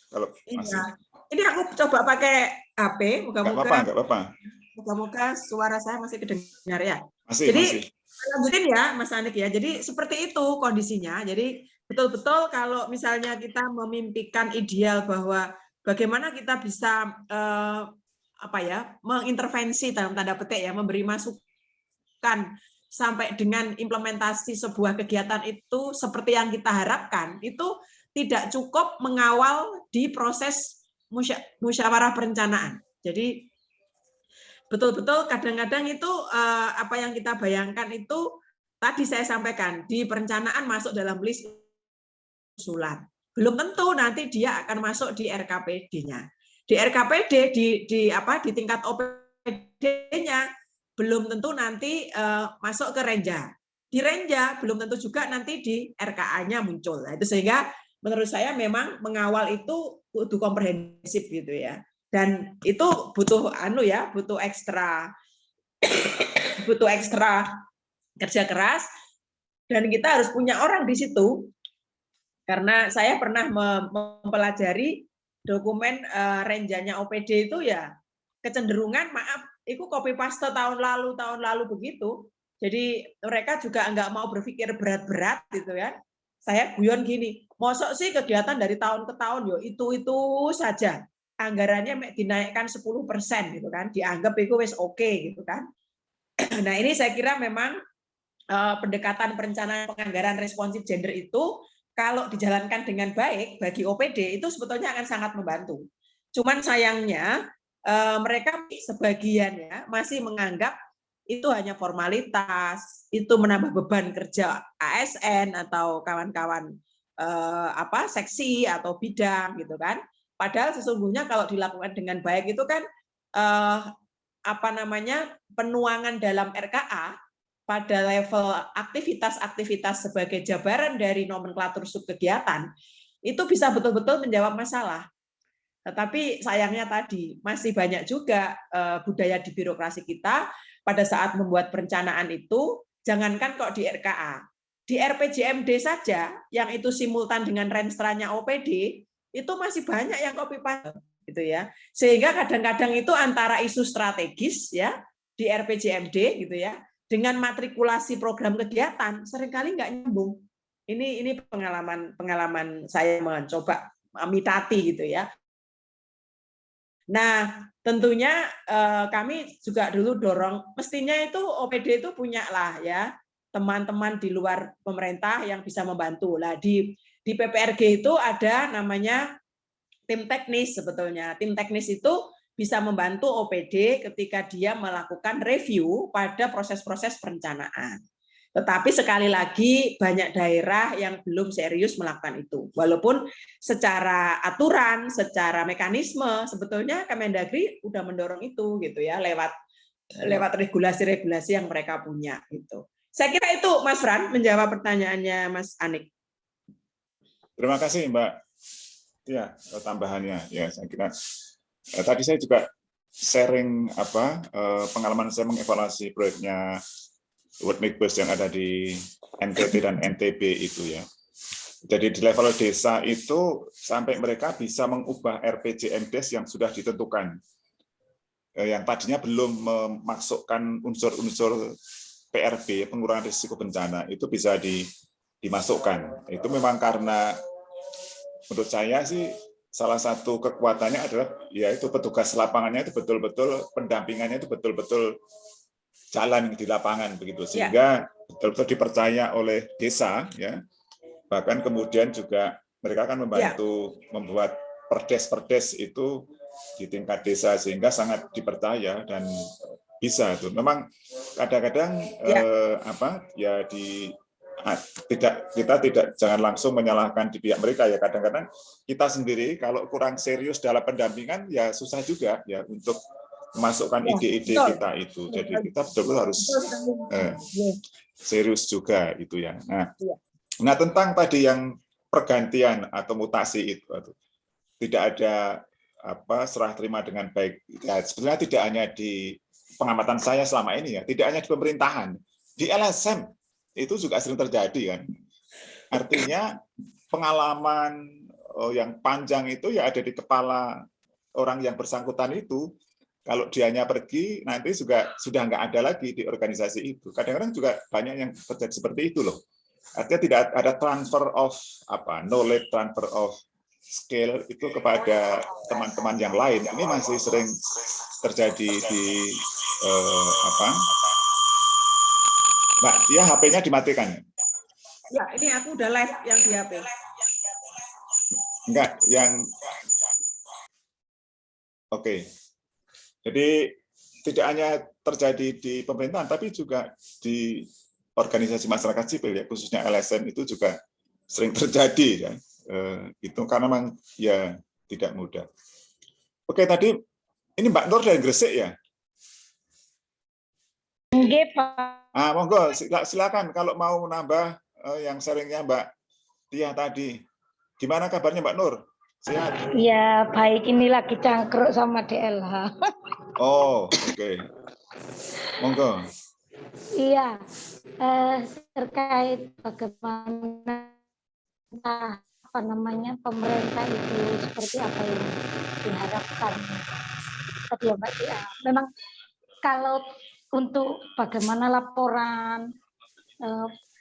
Kalau masih. Ini aku coba pakai HP, moga-moga suara saya masih kedengar ya. Jadi lanjutin ya Mas Anik ya. Jadi seperti itu kondisinya. Jadi betul-betul kalau misalnya kita memimpikan ideal bahwa bagaimana kita bisa mengintervensi dalam tanda petik ya, memberi masukan sampai dengan implementasi sebuah kegiatan itu seperti yang kita harapkan, itu tidak cukup mengawal di proses musyawarah perencanaan. Jadi betul-betul kadang-kadang itu apa yang kita bayangkan itu tadi saya sampaikan di perencanaan masuk dalam list usulan. Belum tentu nanti dia akan masuk di RKPD-nya. Di RKPD di tingkat OPD-nya belum tentu nanti masuk ke Renja. Di Renja belum tentu juga nanti di RKA-nya muncul. Nah, itu sehingga menurut saya memang mengawal itu kudu komprehensif gitu ya. Dan itu butuh butuh ekstra kerja keras dan kita harus punya orang di situ. Karena saya pernah mempelajari dokumen renjanya OPD itu ya kecenderungan itu copy paste tahun lalu begitu. Jadi mereka juga nggak mau berpikir berat-berat gitu ya. Saya guyon gini, mosok sih kegiatan dari tahun ke tahun itu saja. Anggarannya dinaikkan 10% gitu kan, dianggap itu wis oke gitu kan. Nah, ini saya kira memang pendekatan perencanaan penganggaran responsif gender itu kalau dijalankan dengan baik bagi OPD itu sebetulnya akan sangat membantu. Cuman sayangnya mereka sebagian ya masih menganggap itu hanya formalitas, itu menambah beban kerja ASN atau kawan-kawan seksi atau bidang gitu kan. Padahal sesungguhnya kalau dilakukan dengan baik itu kan penuangan dalam RKA pada level aktivitas-aktivitas sebagai jabaran dari nomenklatur subkegiatan itu bisa betul-betul menjawab masalah. Tetapi sayangnya tadi masih banyak juga budaya di birokrasi kita pada saat membuat perencanaan itu, jangankan kok di RKA, di RPJMD saja yang itu simultan dengan renstranya OPD itu masih banyak yang copy paste gitu ya. Sehingga kadang-kadang itu antara isu strategis ya di RPJMD gitu ya dengan matrikulasi program kegiatan seringkali nggak nyambung. Ini pengalaman saya mencoba mitati gitu ya. Nah, tentunya kami juga dulu dorong, mestinya itu OPD itu punya lah ya teman-teman di luar pemerintah yang bisa membantu. Lah di PPRG itu ada namanya tim teknis sebetulnya. Tim teknis itu bisa membantu OPD ketika dia melakukan review pada proses-proses perencanaan. Tetapi sekali lagi banyak daerah yang belum serius melakukan itu. Walaupun secara aturan, secara mekanisme sebetulnya Kemendagri udah mendorong itu gitu ya lewat regulasi-regulasi yang mereka punya gitu. Saya kira itu Mas Fran menjawab pertanyaannya Mas Anik. Terima kasih Mbak. Ya, tambahannya ya saya kira tadi saya juga sharing pengalaman saya mengevaluasi proyeknya World Makers yang ada di NTT dan NTB itu ya. Jadi di level desa itu sampai mereka bisa mengubah RPJMDes yang sudah ditentukan. Yang tadinya belum memasukkan unsur-unsur PRB, pengurangan risiko bencana, itu bisa dimasukkan. Itu memang karena menurut saya sih salah satu kekuatannya adalah yaitu petugas lapangannya itu betul-betul pendampingannya itu betul-betul jalan di lapangan begitu sehingga betul-betul dipercaya oleh desa ya, bahkan kemudian juga mereka akan membantu membuat perdes itu di tingkat desa sehingga sangat dipercaya dan bisa itu memang kadang-kadang kita tidak jangan langsung menyalahkan di pihak mereka ya, kadang-kadang kita sendiri kalau kurang serius dalam pendampingan ya susah juga ya untuk memasukkan ide-ide kita itu. Jadi kita betul-betul harus serius juga itu ya. Nah tentang tadi yang pergantian atau mutasi itu tidak ada serah terima dengan baik. Ya, sebenarnya tidak hanya di pengamatan saya selama ini ya, tidak hanya di pemerintahan, di LSM itu juga sering terjadi kan. Artinya pengalaman yang panjang itu ya ada di kepala orang yang bersangkutan itu. Kalau dianya pergi, nanti juga sudah nggak ada lagi di organisasi itu. Kadang-kadang juga banyak yang terjadi seperti itu loh. Artinya tidak ada transfer of knowledge, transfer of skill itu kepada teman-teman yang lain. Ini masih sering terjadi di Mbak, dia HP-nya dimatikan. Ya, ini aku udah live yang di HP. Enggak, yang Oke. Jadi tidak hanya terjadi di pemerintahan, tapi juga di organisasi masyarakat sipil ya, khususnya LSM itu juga sering terjadi ya. Itu karena memang ya tidak mudah. Oke, tadi ini Mbak Nur dari Gresik ya? Nggih, Pak. Monggo silakan kalau mau nambah yang sharingnya Mbak Tia tadi. Gimana kabarnya Mbak Nur? Sehat? Ya, baik, ini lagi cangkruk sama DLH. Oh, oke. Monggo. Iya, terkait bagaimana pemerintah itu seperti apa yang diharapkan tadi ya Mbak Tia. Memang kalau untuk bagaimana laporan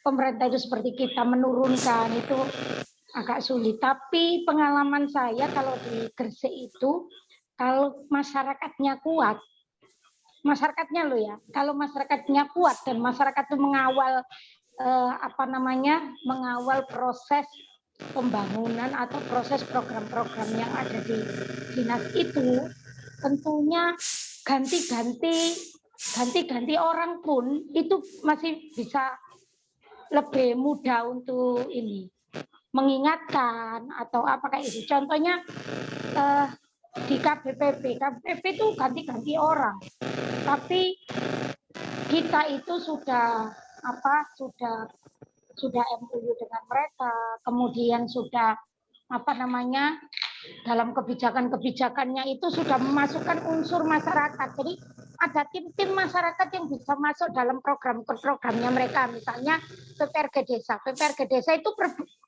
pemerintah itu seperti kita menurunkan itu agak sulit. Tapi pengalaman saya kalau di Gresik itu kalau masyarakatnya kuat, masyarakatnya loh ya, kalau masyarakatnya kuat dan masyarakat itu mengawal mengawal proses pembangunan atau proses program-program yang ada di dinas itu, tentunya ganti-ganti orang pun itu masih bisa lebih mudah untuk ini mengingatkan atau apa kayak itu. Contohnya di KBPP itu ganti-ganti orang, tapi kita itu sudah MOU dengan mereka, kemudian sudah dalam kebijakannya itu sudah memasukkan unsur masyarakat. Jadi ada tim-tim masyarakat yang bisa masuk dalam program-programnya mereka. Misalnya PPRG desa. PPRG desa itu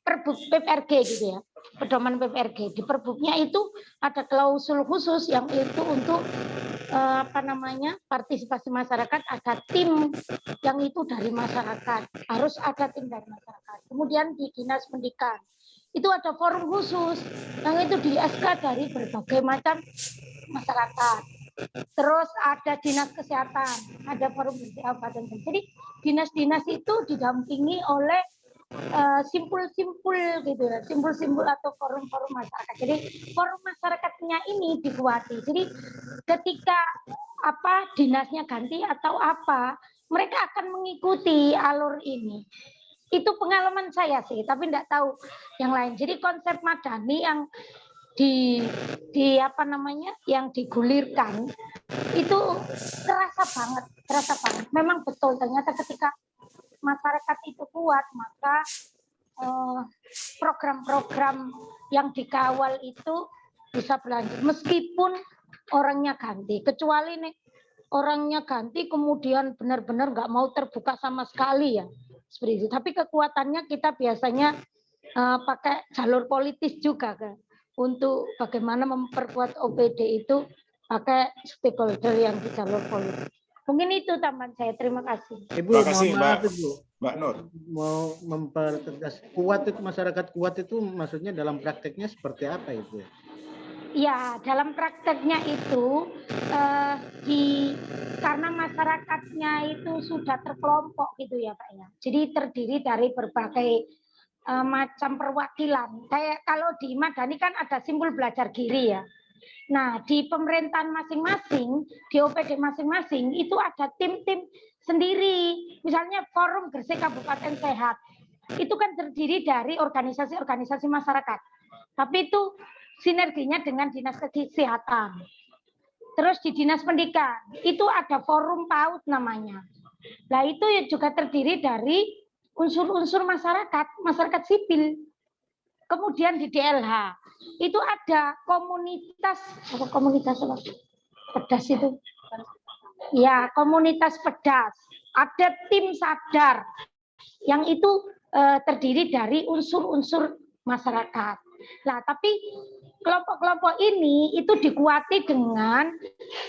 perbuk PPRG gitu ya. Pedoman PPRG. Di perbuknya itu ada klausul khusus yang itu untuk partisipasi masyarakat, ada tim yang itu dari masyarakat. Harus ada tim dari masyarakat. Kemudian di Dinas Pendidikan itu ada forum khusus yang itu di SK dari berbagai macam masyarakat. Terus ada dinas kesehatan, ada forum kesehatan. Jadi dinas-dinas itu didampingi oleh simpul-simpul gitu ya, simpul-simpul atau forum-forum masyarakat. Jadi forum masyarakatnya ini dikuati. Jadi ketika dinasnya ganti atau mereka akan mengikuti alur ini. Itu pengalaman saya sih, tapi enggak tahu yang lain. Jadi konsep madani yang yang digulirkan itu terasa banget. Memang betul, ternyata ketika masyarakat itu kuat, maka program-program yang dikawal itu bisa berlanjut meskipun orangnya ganti. Kecuali nih orangnya ganti kemudian benar-benar nggak mau terbuka sama sekali ya. Seperti itu. Tapi kekuatannya kita biasanya pakai jalur politis juga kan, untuk bagaimana memperkuat OPD itu pakai stakeholder yang di jalur politik. Mungkin itu tambahan saya. Terima kasih. Ibu, Terima kasih, mohon maaf Ibu. Mbak Nur. Mau mempertegas masyarakat kuat itu maksudnya dalam prakteknya seperti apa Ibu? Ya, dalam prakteknya itu karena masyarakatnya itu sudah terkelompok gitu ya Pak ya. Jadi terdiri dari berbagai macam perwakilan. Kayak kalau di Madani kan ada simpul belajar giri ya. Nah, di pemerintahan masing-masing, di OPD masing-masing itu ada tim-tim sendiri. Misalnya Forum Gresik Kabupaten Sehat. Itu kan terdiri dari organisasi-organisasi masyarakat. Tapi itu sinerginya dengan dinas kesehatan. Terus di dinas pendidikan itu ada forum PAUD namanya. Nah itu juga terdiri dari unsur-unsur masyarakat sipil. Kemudian di DLH itu ada komunitas pedas itu. Ya, komunitas pedas. Ada tim sadar yang itu terdiri dari unsur-unsur masyarakat. Nah, tapi kelompok-kelompok ini itu dikuati dengan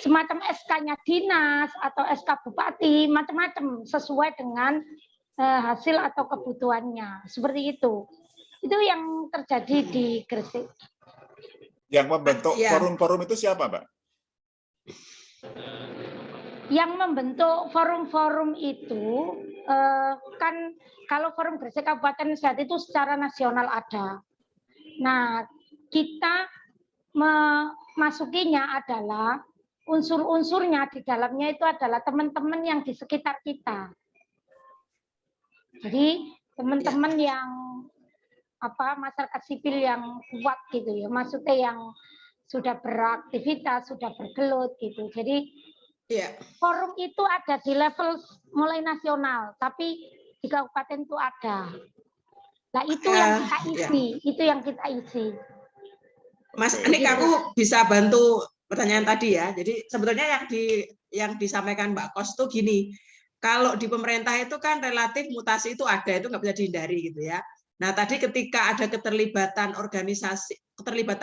semacam SK-nya dinas atau SK bupati, macam-macam sesuai dengan hasil atau kebutuhannya. Seperti itu. Itu yang terjadi di Gresik. Yang membentuk forum-forum itu siapa, Mbak? Yang membentuk forum-forum itu kan kalau Forum Gresik Kabupaten Sehat itu secara nasional ada. Nah, kita memasukinya adalah unsur-unsurnya di dalamnya itu adalah teman-teman yang di sekitar kita. Jadi teman-teman yang masyarakat sipil yang kuat gitu ya, maksudnya yang sudah beraktivitas, sudah bergelut gitu. Jadi forum itu ada di level mulai nasional, tapi di kabupaten itu ada. Nah itu yang kita isi, itu yang kita isi. Mas, ini aku bisa bantu pertanyaan tadi ya. Jadi sebetulnya yang disampaikan Mbak Kos tuh gini, kalau di pemerintah itu kan relatif mutasi itu ada, itu nggak bisa dihindari gitu ya. Nah tadi ketika ada keterlibatan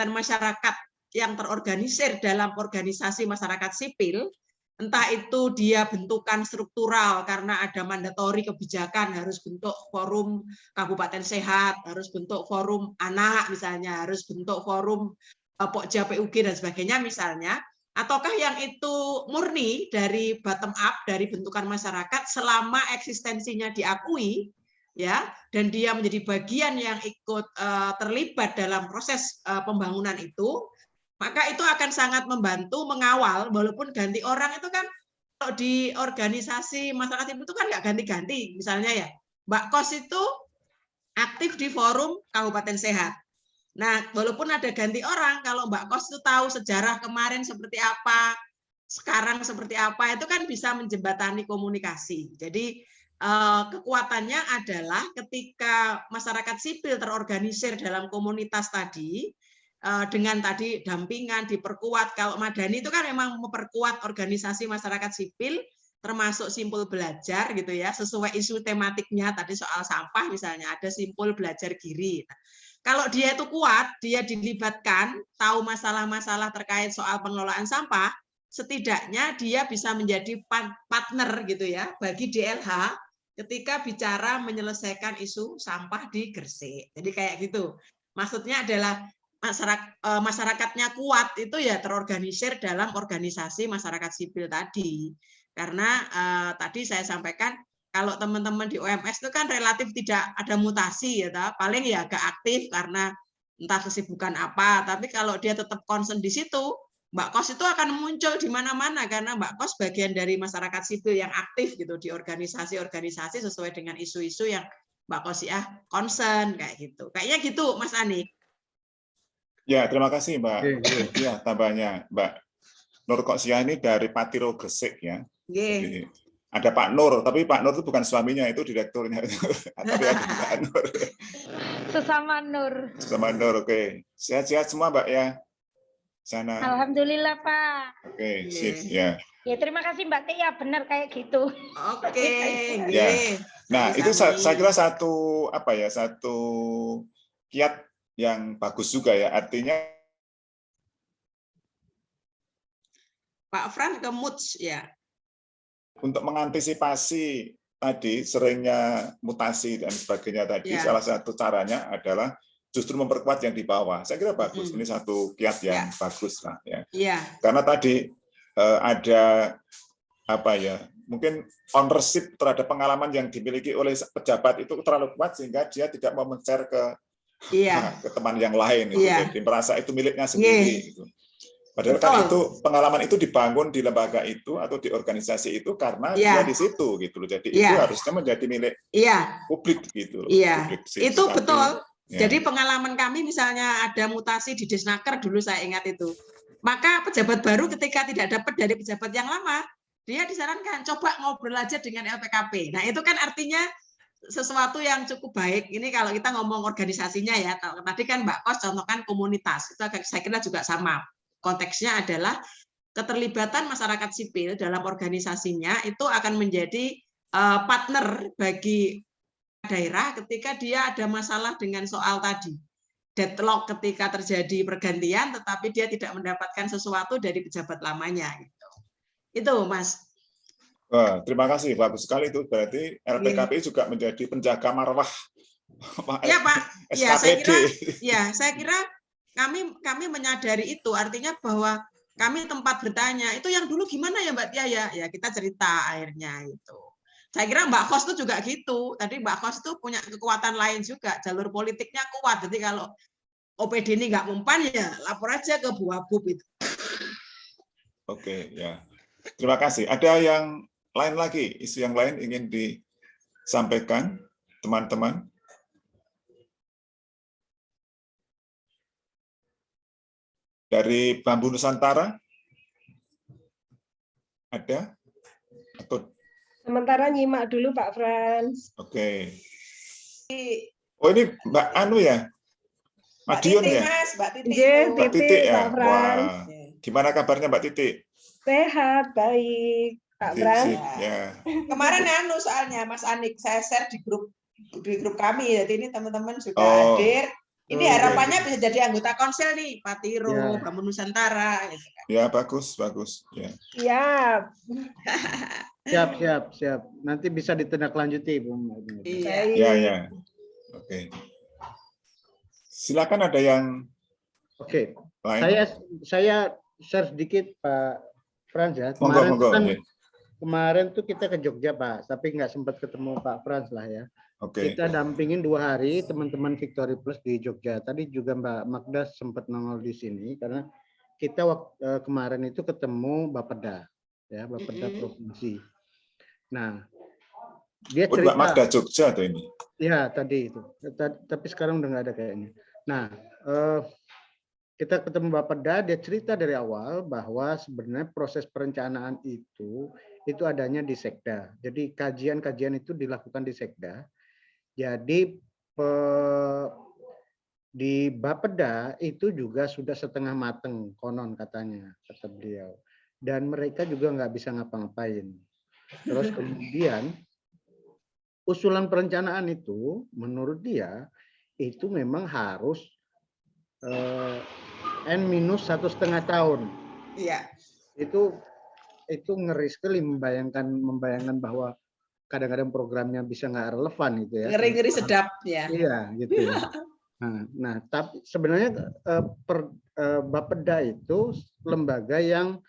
masyarakat yang terorganisir dalam organisasi masyarakat sipil, entah itu dia bentukan struktural karena ada mandatori kebijakan, harus bentuk forum Kabupaten Sehat, harus bentuk forum anak misalnya, harus bentuk forum Pokja PUG dan sebagainya misalnya, ataukah yang itu murni dari bottom up, dari bentukan masyarakat selama eksistensinya diakui, ya, dan dia menjadi bagian yang ikut terlibat dalam proses pembangunan itu, maka itu akan sangat membantu mengawal, walaupun ganti orang itu kan kalau di organisasi masyarakat itu kan nggak ganti-ganti, misalnya ya Mbak Kos itu aktif di forum Kabupaten Sehat. Nah, walaupun ada ganti orang, kalau Mbak Kos itu tahu sejarah kemarin seperti apa, sekarang seperti apa, itu kan bisa menjembatani komunikasi. Jadi kekuatannya adalah ketika masyarakat sipil terorganisir dalam komunitas tadi, dengan tadi dampingan, diperkuat. Kalau Madani itu kan memang memperkuat organisasi masyarakat sipil, termasuk simpul belajar gitu ya, sesuai isu tematiknya tadi soal sampah misalnya, ada simpul belajar giri. Nah, kalau dia itu kuat, dia dilibatkan, tahu masalah-masalah terkait soal pengelolaan sampah, setidaknya dia bisa menjadi partner gitu ya bagi DLH ketika bicara menyelesaikan isu sampah di Gresik. Jadi kayak gitu. Maksudnya adalah masyarakatnya kuat itu ya terorganisir dalam organisasi masyarakat sipil tadi. Karena tadi saya sampaikan kalau teman-teman di OMS itu kan relatif tidak ada mutasi ya, paling ya agak aktif karena entah kesibukan apa. Tapi kalau dia tetap concern di situ, Mbak Kos itu akan muncul di mana-mana karena Mbak Kos bagian dari masyarakat sipil yang aktif gitu di organisasi-organisasi sesuai dengan isu-isu yang Mbak Kos ya concern kayak gitu. Kayaknya gitu, Mas Anik. Ya, terima kasih Mbak. Ya, tambahnya Mbak Nur Kosia ini dari Patiro Gresik ya. Jadi, ada Pak Nur, tapi Pak Nur itu bukan suaminya, itu direkturnya. Tapi ada Pak Nur. Sesama Nur. Sesama Nur, oke. Sehat-sehat semua Mbak ya. Sana. Alhamdulillah Pak. Oke, sip ya. Ya terima kasih Mbak Tia, benar kayak gitu. Oke. Ya. Nah, itu saya kira satu kiat yang bagus juga ya. Artinya Pak Fran ke Muts ya. Untuk mengantisipasi tadi seringnya mutasi dan sebagainya tadi, salah satu caranya adalah justru memperkuat yang di bawah. Saya kira bagus. Ini satu kiat yang bagus lah ya. Karena tadi ada apa ya? Mungkin ownership terhadap pengalaman yang dimiliki oleh pejabat itu terlalu kuat sehingga dia tidak mau men-share ke teman yang lain. Gitu. Jadi merasa itu miliknya sendiri. Gitu. Padahal kan itu pengalaman itu dibangun di lembaga itu atau di organisasi itu karena dia di situ gitu loh. Jadi itu harusnya menjadi milik publik gitu loh. Publik, itu betul. Jadi pengalaman kami misalnya ada mutasi di Disnaker dulu saya ingat itu. Maka pejabat baru ketika tidak dapat dari pejabat yang lama, dia disarankan coba ngobrol aja dengan LPKP. Nah, itu kan artinya sesuatu yang cukup baik. Ini kalau kita ngomong organisasinya ya. Tadi kan Mbak Kos contohkan komunitas. Itu saya kira juga sama. Konteksnya adalah keterlibatan masyarakat sipil dalam organisasinya itu akan menjadi partner bagi daerah ketika dia ada masalah dengan soal tadi. Deadlock ketika terjadi pergantian, tetapi dia tidak mendapatkan sesuatu dari pejabat lamanya. Itu, Mas. Wah, terima kasih. Bagus sekali itu. Berarti LPKP juga menjadi penjaga marwah. Ya, Pak. SKPD. Saya kira kami menyadari itu, artinya bahwa kami tempat bertanya, itu yang dulu gimana ya Mbak Tia ya? Ya kita cerita akhirnya itu. Saya kira Mbak Kos itu juga gitu. Tadi Mbak Kos itu punya kekuatan lain juga, jalur politiknya kuat. Jadi kalau OPD ini nggak mempan ya lapor aja ke Buabub itu. Oke, ya. Terima kasih. Ada yang lain lagi, isu yang lain ingin disampaikan teman-teman? Dari Bambu Nusantara ada? Atau sementara nyimak dulu Pak Frans. Oke. Oh ini Mbak Anu ya? Madiun ya? Mbak Titi. Mbak Titi ya? Pak Frans. Wah. Gimana kabarnya Mbak Titi? Sehat, baik. Pak Frans. Ya. Kemarin anu soalnya Mas Anik saya share di grup kami. Jadi ini teman-teman sudah hadir. Ini harapannya bisa jadi anggota konsel nih, Patiro, Bambu Nusantara. Gitu kan. Ya bagus. Ya. Siap. Nanti bisa ditindaklanjuti, Bu. Ya. Oke. Silakan ada yang lain. Saya share sedikit Pak Frans ya. Kemarin tuh kita ke Jogja Pak, tapi nggak sempat ketemu Pak Frans lah ya. Kita dampingin 2 hari teman-teman Victory Plus di Jogja. Tadi juga Mbak Magda sempat nongol di sini karena kita kemarin itu ketemu Bapeda, ya Bapeda provinsi. Nah, dia cerita. Mbak Magda Jogja tuh ini. Ya, tadi itu. Tapi sekarang udah nggak ada kayaknya. Nah, kita ketemu Bapeda, dia cerita dari awal bahwa sebenarnya proses perencanaan itu adanya di Sekda. Jadi kajian-kajian itu dilakukan di Sekda. Jadi di Bapeda itu juga sudah setengah mateng, konon katanya, kata beliau. Dan mereka juga nggak bisa ngapa-ngapain. Terus kemudian usulan perencanaan itu menurut dia itu memang harus N-1,5 tahun. Iya. Itu ngeri sekali membayangkan bahwa kadang-kadang programnya bisa nggak relevan gitu ya. Ngeri-ngeri sedap ya. Iya gitu ya. Nah, tapi sebenarnya Bapeda itu lembaga yang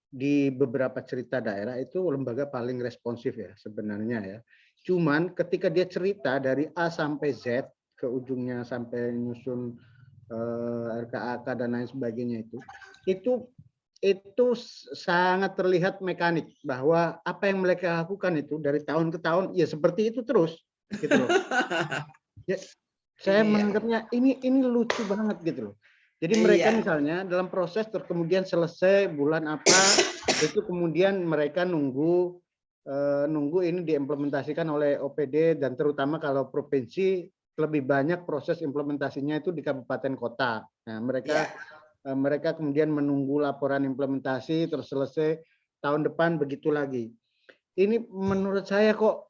di beberapa cerita daerah itu lembaga paling responsif ya sebenarnya ya. Cuman ketika dia cerita dari A sampai Z ke ujungnya sampai nyusun RKAK dan lain sebagainya itu sangat terlihat mekanik bahwa apa yang mereka lakukan itu dari tahun ke tahun ya seperti itu terus gitu loh. Ya, saya menganggapnya ini lucu banget gitu loh. Jadi mereka misalnya dalam proses kemudian selesai bulan apa itu kemudian mereka nunggu ini diimplementasikan oleh OPD dan terutama kalau provinsi lebih banyak proses implementasinya itu di kabupaten kota. Nah, mereka kemudian menunggu laporan implementasi terus selesai tahun depan begitu lagi. Ini menurut saya kok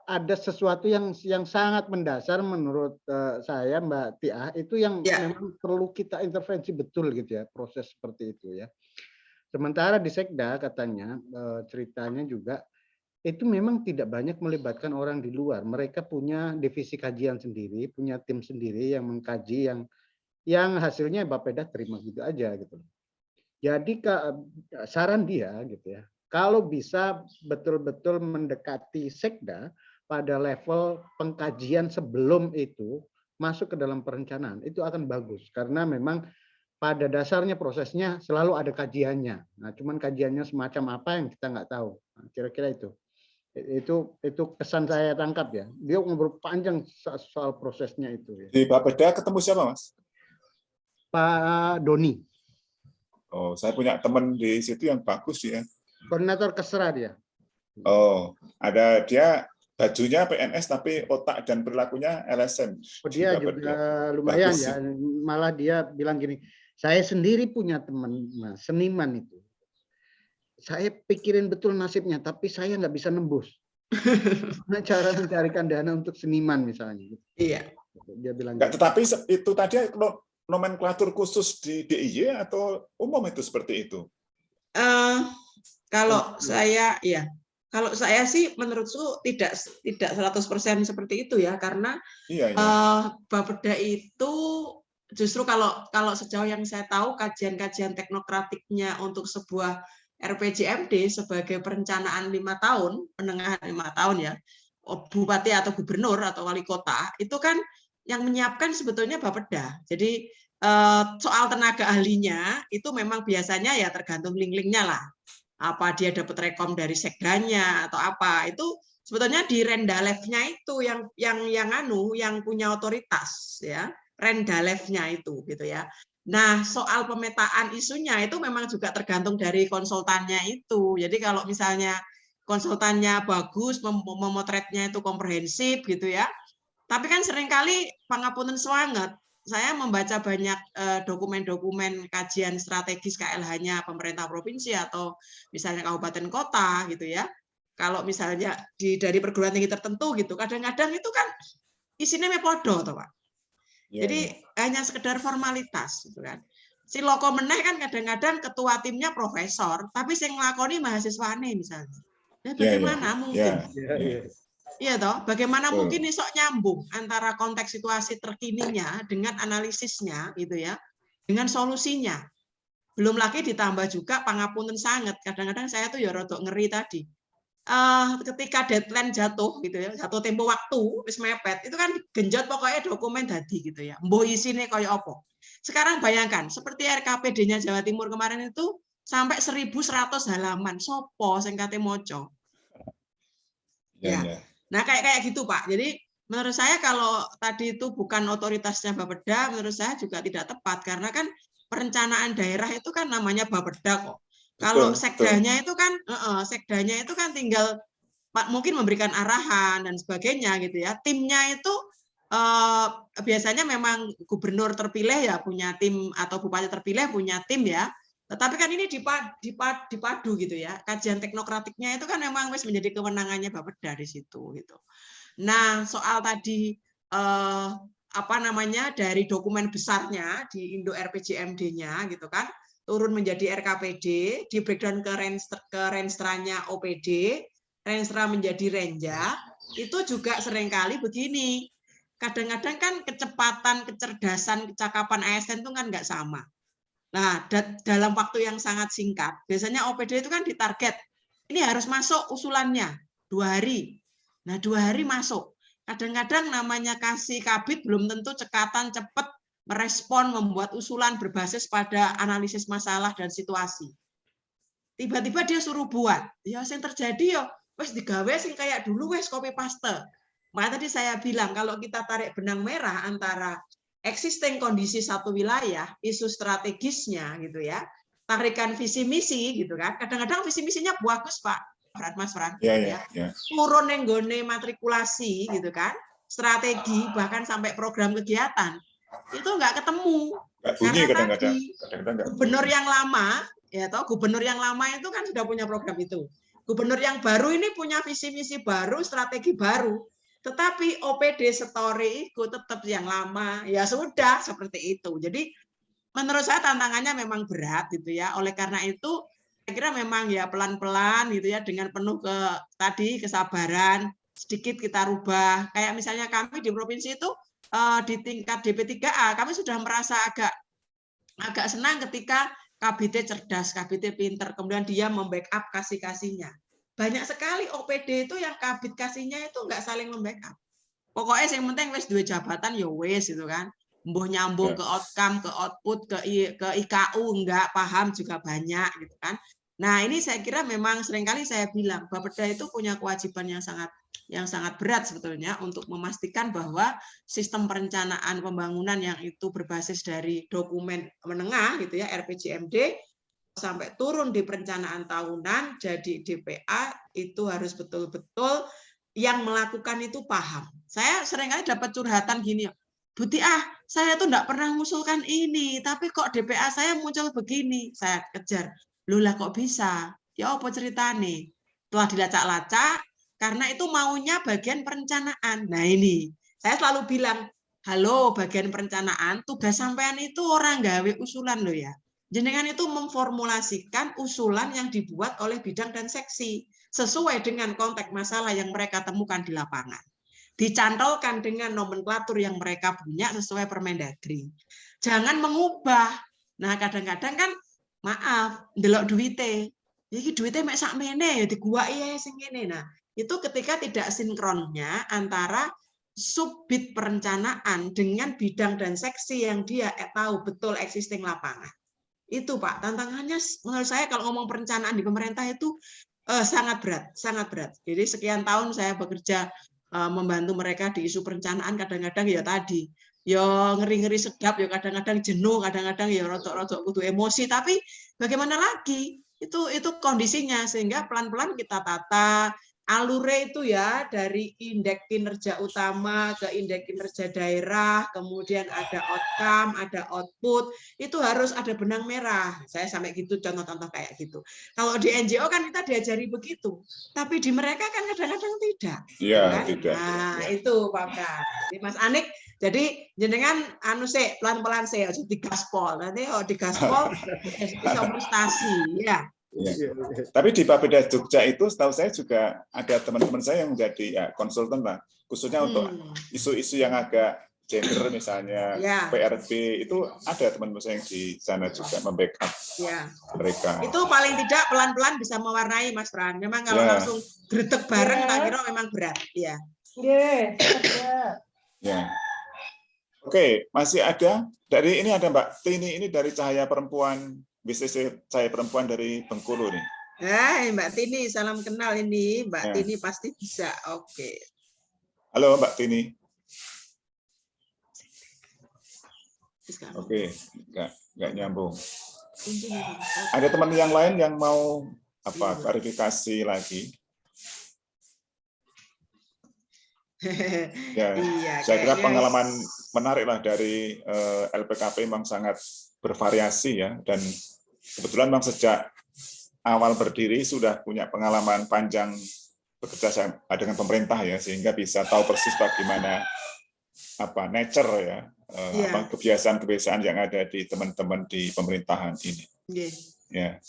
ada sesuatu yang sangat mendasar menurut saya Mbak Tiah itu yang memang perlu kita intervensi betul gitu ya proses seperti itu ya. Sementara di Sekda katanya ceritanya juga itu memang tidak banyak melibatkan orang di luar. Mereka punya divisi kajian sendiri, punya tim sendiri yang mengkaji yang hasilnya Bapeda terima gitu aja gitu. Jadi saran dia gitu ya, kalau bisa betul-betul mendekati Sekda pada level pengkajian sebelum itu masuk ke dalam perencanaan itu akan bagus karena memang pada dasarnya prosesnya selalu ada kajiannya. Nah, cuman kajiannya semacam apa yang kita nggak tahu. Nah, kira-kira itu kesan saya tangkap ya. Dia ngobrol panjang soal prosesnya itu. Ya. Di Bapeda ketemu siapa Mas? Pak Doni. Oh, saya punya teman di situ yang bagus ya. Koordinator Kesra dia. Oh, ada dia bajunya PNS tapi otak dan perilakunya LSM. Oh, dia juga lumayan bagus, ya. Malah dia bilang gini, saya sendiri punya teman seniman itu. Saya pikirin betul nasibnya, tapi saya nggak bisa nembus. Nah, cara mencarikan dana untuk seniman misalnya. Iya. Dia bilang. Nggak, tetapi itu tadi nomenklatur khusus di DIY atau umum itu seperti itu? Kalau saya ya. Kalau saya sih menurutku tidak 100% seperti itu ya karena Bapeda itu justru kalau sejauh yang saya tahu kajian-kajian teknokratiknya untuk sebuah RPJMD sebagai perencanaan 5 tahun, penengahan 5 tahun ya, bupati atau gubernur atau wali kota itu kan yang menyiapkan sebetulnya Bapeda. Jadi soal tenaga ahlinya itu memang biasanya ya tergantung link-linknya lah. Apa dia dapat rekom dari sekdanya atau apa itu sebetulnya di Rendalevnya itu yang punya otoritas ya Rendalevnya itu gitu ya. Nah soal pemetaan isunya itu memang juga tergantung dari konsultannya itu. Jadi kalau misalnya konsultannya bagus memotretnya itu komprehensif gitu ya. Tapi kan seringkali pangapunten swanget. Saya membaca banyak dokumen-dokumen kajian strategis KLH-nya pemerintah provinsi atau misalnya kabupaten kota gitu ya. Kalau misalnya dari perguruan tinggi tertentu gitu, kadang-kadang itu kan isinya mepodo toh Pak. Jadi hanya sekedar formalitas gitu kan. Si loko meneh kan kadang-kadang ketua timnya profesor, tapi yang ngelakoni mahasiswane misalnya. Ya bagaimana mungkin? Iya toh, bagaimana mungkin iso nyambung antara konteks situasi terkininya dengan analisisnya gitu ya, dengan solusinya. Belum lagi ditambah juga pangapunten sangat. Kadang-kadang saya tuh ya rodok ngeri tadi. Ketika deadline jatuh gitu ya, jatuh tempo waktu wis mepet, itu kan genjot pokoknya dokumen dadi gitu ya. Mbuh isine kaya apa. Sekarang bayangkan, seperti RKPD-nya Jawa Timur kemarin itu sampai 1.100 halaman. Sopo sing kate maca? Ya. Nah, kayak gitu, Pak. Jadi menurut saya kalau tadi itu bukan otoritasnya Bapeda, menurut saya juga tidak tepat karena kan perencanaan daerah itu kan namanya Bapeda kok. Kalau sekdanya itu kan tinggal mungkin memberikan arahan dan sebagainya gitu ya. Timnya itu biasanya memang gubernur terpilih ya punya tim atau bupati terpilih punya tim ya. Tetapi kan ini dipadu gitu ya. Kajian teknokratiknya itu kan memang menjadi kewenangannya Bapeda di situ gitu. Nah, soal tadi apa namanya dari dokumen besarnya di Indo RPJMD-nya gitu kan turun menjadi RKPD, di breakdown ke Renstra-nya OPD, Renstra menjadi Renja, itu juga seringkali begini. Kadang-kadang kan kecepatan, kecerdasan, kecakapan ASN itu kan nggak sama. Nah, dalam waktu yang sangat singkat, biasanya OPD itu kan ditarget, ini harus masuk usulannya 2 hari. Nah, 2 hari masuk. Kadang-kadang namanya kasih kabit belum tentu cekatan, cepat, merespon, membuat usulan berbasis pada analisis masalah dan situasi. Tiba-tiba dia suruh buat. Ya, yang terjadi ya, wes digawe sing kayak dulu wes copy paste. Maka tadi saya bilang kalau kita tarik benang merah antara existing kondisi satu wilayah, isu strategisnya gitu ya, tarikan visi misi gitu kan. Kadang-kadang visi misinya bagus Pak Mas Fran. Ya. Turun nenggone matrikulasi gitu kan, strategi bahkan sampai program kegiatan itu nggak ketemu. Bunyi Karena kadang-kadang. Gubernur yang lama, ya toh gubernur yang lama itu kan sudah punya program itu. Gubernur yang baru ini punya visi misi baru, strategi baru. Tetapi OPD story itu tetap yang lama. Ya sudah seperti itu. Jadi menurut saya tantangannya memang berat gitu ya. Oleh karena itu saya kira memang ya pelan-pelan gitu ya dengan penuh kesabaran, sedikit kita rubah. Kayak misalnya kami di provinsi itu di tingkat DP3A kami sudah merasa agak senang ketika KBT cerdas, KBT pinter, kemudian dia membackup kasih-kasihnya. Banyak sekali OPD itu yang kabit kasihnya itu nggak saling membackup. Pokoknya yang penting wes 2 jabatan ya wes gitu kan. Mbuh nyambung ke outcome, ke output, ke IKU enggak paham juga banyak gitu kan. Nah, ini saya kira memang seringkali saya bilang Bapeda itu punya kewajiban yang sangat berat sebetulnya untuk memastikan bahwa sistem perencanaan pembangunan yang itu berbasis dari dokumen menengah gitu ya RPJMD sampai turun di perencanaan tahunan jadi DPA itu harus betul-betul yang melakukan itu paham. Saya seringkali dapat curhatan gini, Buti saya tuh enggak pernah mengusulkan ini, tapi kok DPA saya muncul begini. Saya kejar, loh lah kok bisa? Ya apa ceritane? Setelah dilacak-lacak, karena itu maunya bagian perencanaan. Nah ini, saya selalu bilang, halo bagian perencanaan, tugas sampean itu orang gawe usulan loh ya. Jenengan itu memformulasikan usulan yang dibuat oleh bidang dan seksi sesuai dengan konteks masalah yang mereka temukan di lapangan. Dicantolkan dengan nomenklatur yang mereka punya sesuai Permendagri. Jangan mengubah. Nah, kadang-kadang kan maaf, ndelok duite. Iki duite mek sakmene ya diguwaki ae sing ngene. Nah, itu ketika tidak sinkronnya antara subbid perencanaan dengan bidang dan seksi yang dia tahu betul existing lapangan. Itu Pak, tantangannya menurut saya kalau ngomong perencanaan di pemerintah itu sangat berat. Jadi sekian tahun saya bekerja membantu mereka di isu perencanaan, kadang-kadang ya tadi, ya ngeri-ngeri sedap, ya kadang-kadang jenuh, kadang-kadang ya rodok-rodok kudu emosi, tapi bagaimana lagi? Itu kondisinya, sehingga pelan-pelan kita tata, alure itu ya dari indeks kinerja utama ke indeks kinerja daerah, kemudian ada outcome, ada output, itu harus ada benang merah. Saya sampai gitu contoh-contoh kayak gitu. Kalau di NGO kan kita diajari begitu, tapi di mereka kan kadang-kadang tidak. Iya, kan? tidak. Nah, itu Pak Bram. Jadi Mas Anik, jadi jenengan pelan-pelan saya digaspol. Nanti digaspol bisa frustasi ya. Ya. Tapi di Bapeda Jogja itu setahu saya juga ada teman-teman saya yang menjadi ya konsultan lah, khususnya untuk isu-isu yang agak gender misalnya, PRB itu ada teman-teman saya yang di sana juga membackup mereka. Itu paling tidak pelan-pelan bisa mewarnai Mas Fran. Memang kalau langsung gretek bareng tak kira memang berat. Ya. Ya. Oke, masih ada dari ini ada Mbak Tini ini dari Cahaya Perempuan. BCC Cahaya Perempuan dari Bengkulu nih. Mbak Tini, salam kenal ini. Mbak Tini pasti bisa. Oke. Halo Mbak Tini. Oke, nggak nyambung. Ada teman yang lain yang mau klarifikasi lagi? Ya, Iya, saya kira kayaknya pengalaman menarik lah dari LPKP memang sangat bervariasi ya, dan kebetulan memang sejak awal berdiri sudah punya pengalaman panjang bekerja dengan pemerintah ya, sehingga bisa tahu persis bagaimana nature ya, kebiasaan-kebiasaan yang ada di teman-teman di pemerintahan ini. Ya,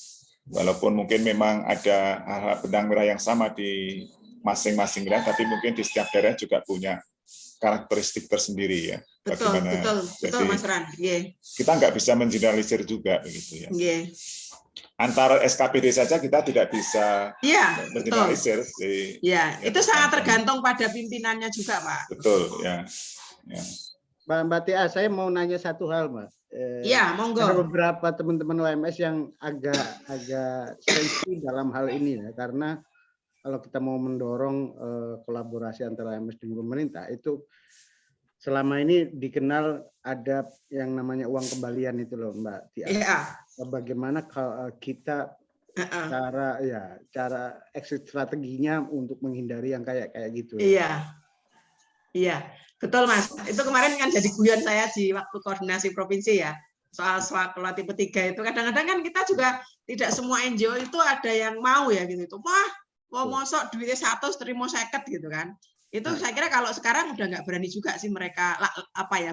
walaupun mungkin memang ada hal-hal benang merah yang sama di masing-masing daerah, tapi mungkin di setiap daerah juga punya karakteristik tersendiri ya. Betul, Jadi, Mas Ran. Kita nggak bisa mengeneralisir juga begitu ya. Antara SKPD saja kita tidak bisa mengeneralisir. Itu sangat tergantung pada pimpinannya juga, Pak. Betul, ya. Mbak Tia, saya mau nanya satu hal, Mbak. Iya, monggo. Ada beberapa teman-teman OMS yang agak sensitif dalam hal ini ya, karena kalau kita mau mendorong kolaborasi antara OMS dengan pemerintah, itu selama ini dikenal ada yang namanya uang kembalian itu loh, Mbak Tia. Iya. Bagaimana kalau kita cara exit strateginya untuk menghindari yang kayak gitu? Iya, betul Mas. Itu kemarin kan jadi guyon saya di waktu koordinasi provinsi ya. Soal swakula tipe 3 itu kadang-kadang kan kita juga tidak semua NGO itu ada yang mau ya gitu. Mau mosok duitnya 100 terima 50 gitu kan. Itu saya kira kalau sekarang udah nggak berani juga sih mereka